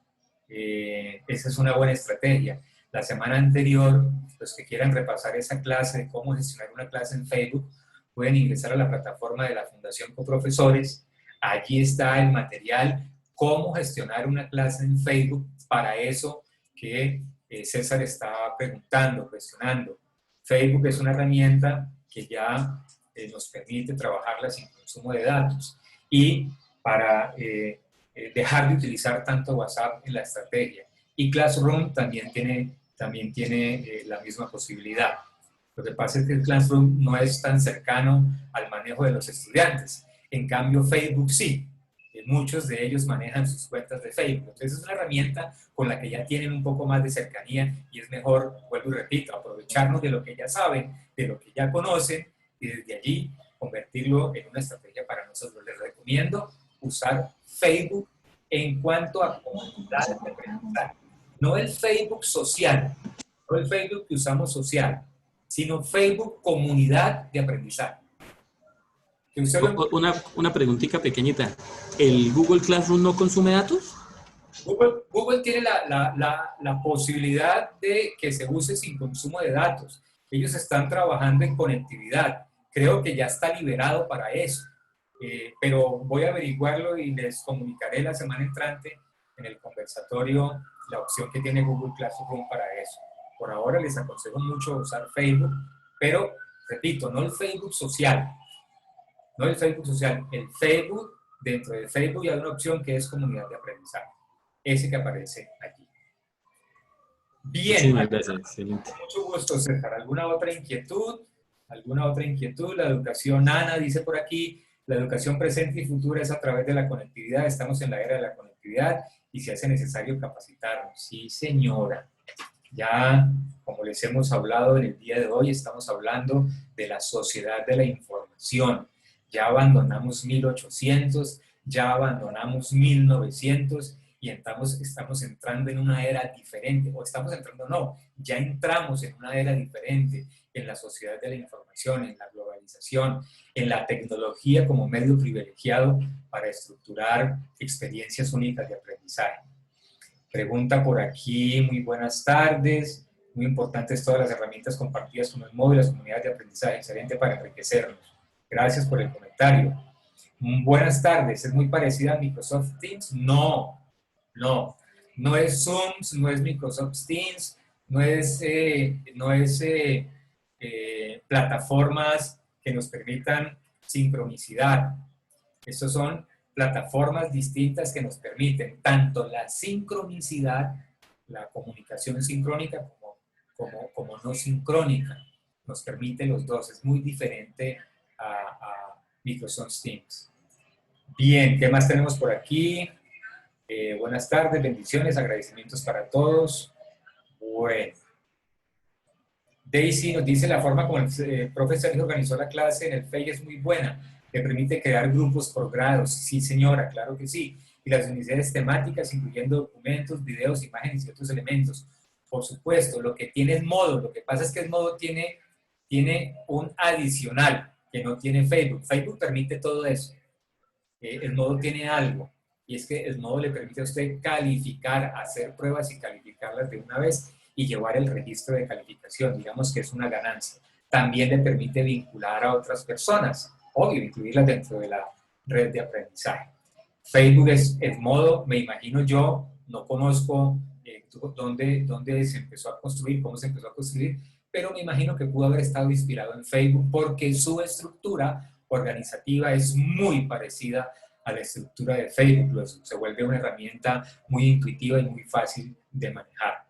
A: Esa es una buena estrategia. La semana anterior, los que quieran repasar esa clase de cómo gestionar una clase en Facebook, pueden ingresar a la plataforma de la Fundación Coprofesores. Allí está el material, cómo gestionar una clase en Facebook, para eso que César estaba preguntando, cuestionando. Facebook es una herramienta que ya nos permite trabajarla sin consumo de datos y para dejar de utilizar tanto WhatsApp en la estrategia. Y Classroom también tiene la misma posibilidad. Lo que pasa es que el Classroom no es tan cercano al manejo de los estudiantes. En cambio, Facebook sí. Muchos de ellos manejan sus cuentas de Facebook. Entonces es una herramienta con la que ya tienen un poco más de cercanía y es mejor, vuelvo y repito, aprovecharnos de lo que ya saben, de lo que ya conocen y desde allí convertirlo en una estrategia para nosotros. Les recomiendo usar Facebook en cuanto a comunidad de aprendizaje. No el Facebook social, no el Facebook que usamos social, sino Facebook comunidad de aprendizaje.
E: Una preguntita pequeñita. ¿El Google Classroom no consume datos?
A: Google tiene la posibilidad de que se use sin consumo de datos. Ellos están trabajando en conectividad. Creo que ya está liberado para eso. Pero voy a averiguarlo y les comunicaré la semana entrante en el conversatorio la opción que tiene Google Classroom para eso. Por ahora les aconsejo mucho usar Facebook, pero, repito, no el Facebook social. No el Facebook social, el Facebook, dentro de Facebook hay una opción que es comunidad de aprendizaje. Ese que aparece aquí. Bien.
E: Gracias, excelente.
A: Mucho gusto, César. ¿Alguna otra inquietud? La educación, Ana dice por aquí, la educación presente y futura es a través de la conectividad. Estamos en la era de la conectividad y se hace necesario capacitarnos. Sí, señora. Ya, como les hemos hablado en el día de hoy, estamos hablando de la sociedad de la información. Ya abandonamos 1800, ya abandonamos 1900 y estamos entrando en una era diferente, o estamos entrando, no, ya entramos en una era diferente en la sociedad de la información, en la globalización, en la tecnología como medio privilegiado para estructurar experiencias únicas de aprendizaje. Pregunta por aquí, muy buenas tardes, muy importantes todas las herramientas compartidas con el móvil, las comunidades de aprendizaje, excelente para enriquecernos. Gracias por el comentario. Buenas tardes, ¿es muy parecida a Microsoft Teams? No es Zoom, no es Microsoft Teams, no es plataformas que nos permitan sincronicidad. Estas son plataformas distintas que nos permiten tanto la sincronicidad, la comunicación sincrónica como no sincrónica. Nos permite los dos, es muy diferente a Microsoft Teams. Bien, ¿qué más tenemos por aquí? Buenas tardes, bendiciones, agradecimientos para todos. Bueno. Daisy nos dice la forma como el profesor organizó la clase en el FEI es muy buena. Le permite crear grupos por grados. Sí, señora, claro que sí. y las unidades temáticas, incluyendo documentos, videos, imágenes y otros elementos. Por supuesto, lo que tiene Edmodo, lo que pasa es que Edmodo tiene un adicional que no tiene Facebook. Facebook permite todo eso. Edmodo tiene algo, y es que Edmodo le permite a usted calificar, hacer pruebas y calificarlas de una vez y llevar el registro de calificación. Digamos que es una ganancia. También le permite vincular a otras personas, obvio, incluirlas dentro de la red de aprendizaje. Facebook es Edmodo, me imagino yo, no conozco dónde se empezó a construir, cómo se empezó a construir, pero me imagino que pudo haber estado inspirado en Facebook porque su estructura organizativa es muy parecida a la estructura de Facebook. Se vuelve una herramienta muy intuitiva y muy fácil de manejar.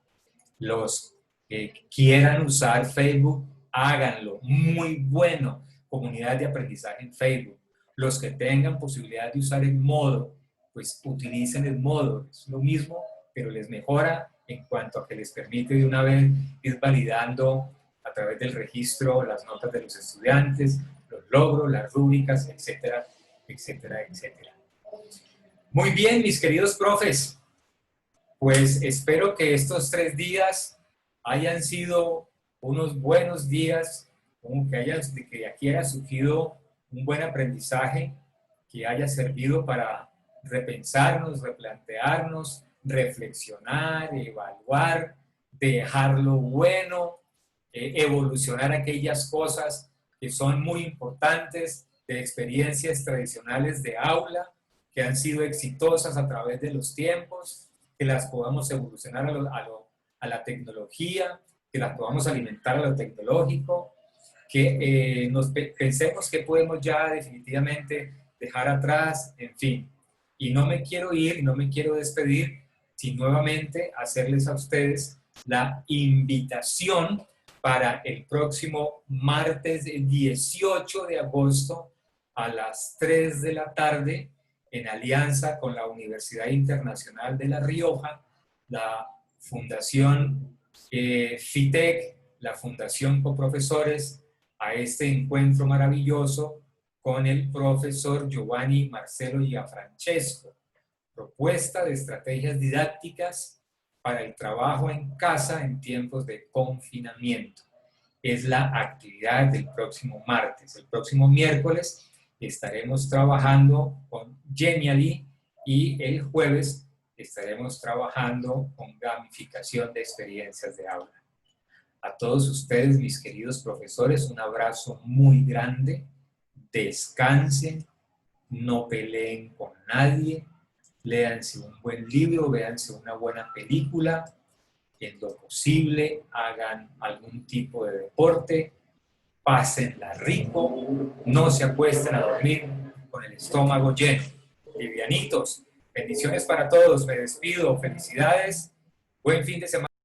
A: Los que quieran usar Facebook, háganlo. Muy bueno. Comunidad de aprendizaje en Facebook. Los que tengan posibilidad de usar Edmodo, pues utilicen Edmodo. Es lo mismo, pero les mejora en cuanto a que les permite de una vez ir validando a través del registro las notas de los estudiantes, los logros, las rúbricas, etcétera, etcétera, etcétera. Muy bien, mis queridos profes, pues espero que estos 3 días hayan sido unos buenos días, como que aquí haya surgido un buen aprendizaje, que haya servido para repensarnos, replantearnos, reflexionar, evaluar, dejar lo bueno, evolucionar aquellas cosas que son muy importantes de experiencias tradicionales de aula, que han sido exitosas a través de los tiempos, que las podamos evolucionar a la tecnología, que las podamos alimentar a lo tecnológico, que pensemos que podemos ya definitivamente dejar atrás, en fin. Y no me quiero ir, y no me quiero despedir, sin nuevamente hacerles a ustedes la invitación para el próximo martes 18 de agosto a las 3 de la tarde, en alianza con la Universidad Internacional de La Rioja, la Fundación FITEC, la Fundación Coprofesores, a este encuentro maravilloso con el profesor Giovanni Marcelo Gianfrancesco. Propuesta de estrategias didácticas para el trabajo en casa en tiempos de confinamiento. Es la actividad del próximo martes. El próximo miércoles estaremos trabajando con Genially y el jueves estaremos trabajando con gamificación de experiencias de aula. A todos ustedes, mis queridos profesores, un abrazo muy grande. Descansen, no peleen con nadie, léanse un buen libro, véanse una buena película, en lo posible hagan algún tipo de deporte, pásenla rico, no se acuesten a dormir con el estómago lleno. Livianitos, bendiciones para todos, me despido, felicidades, buen fin de semana.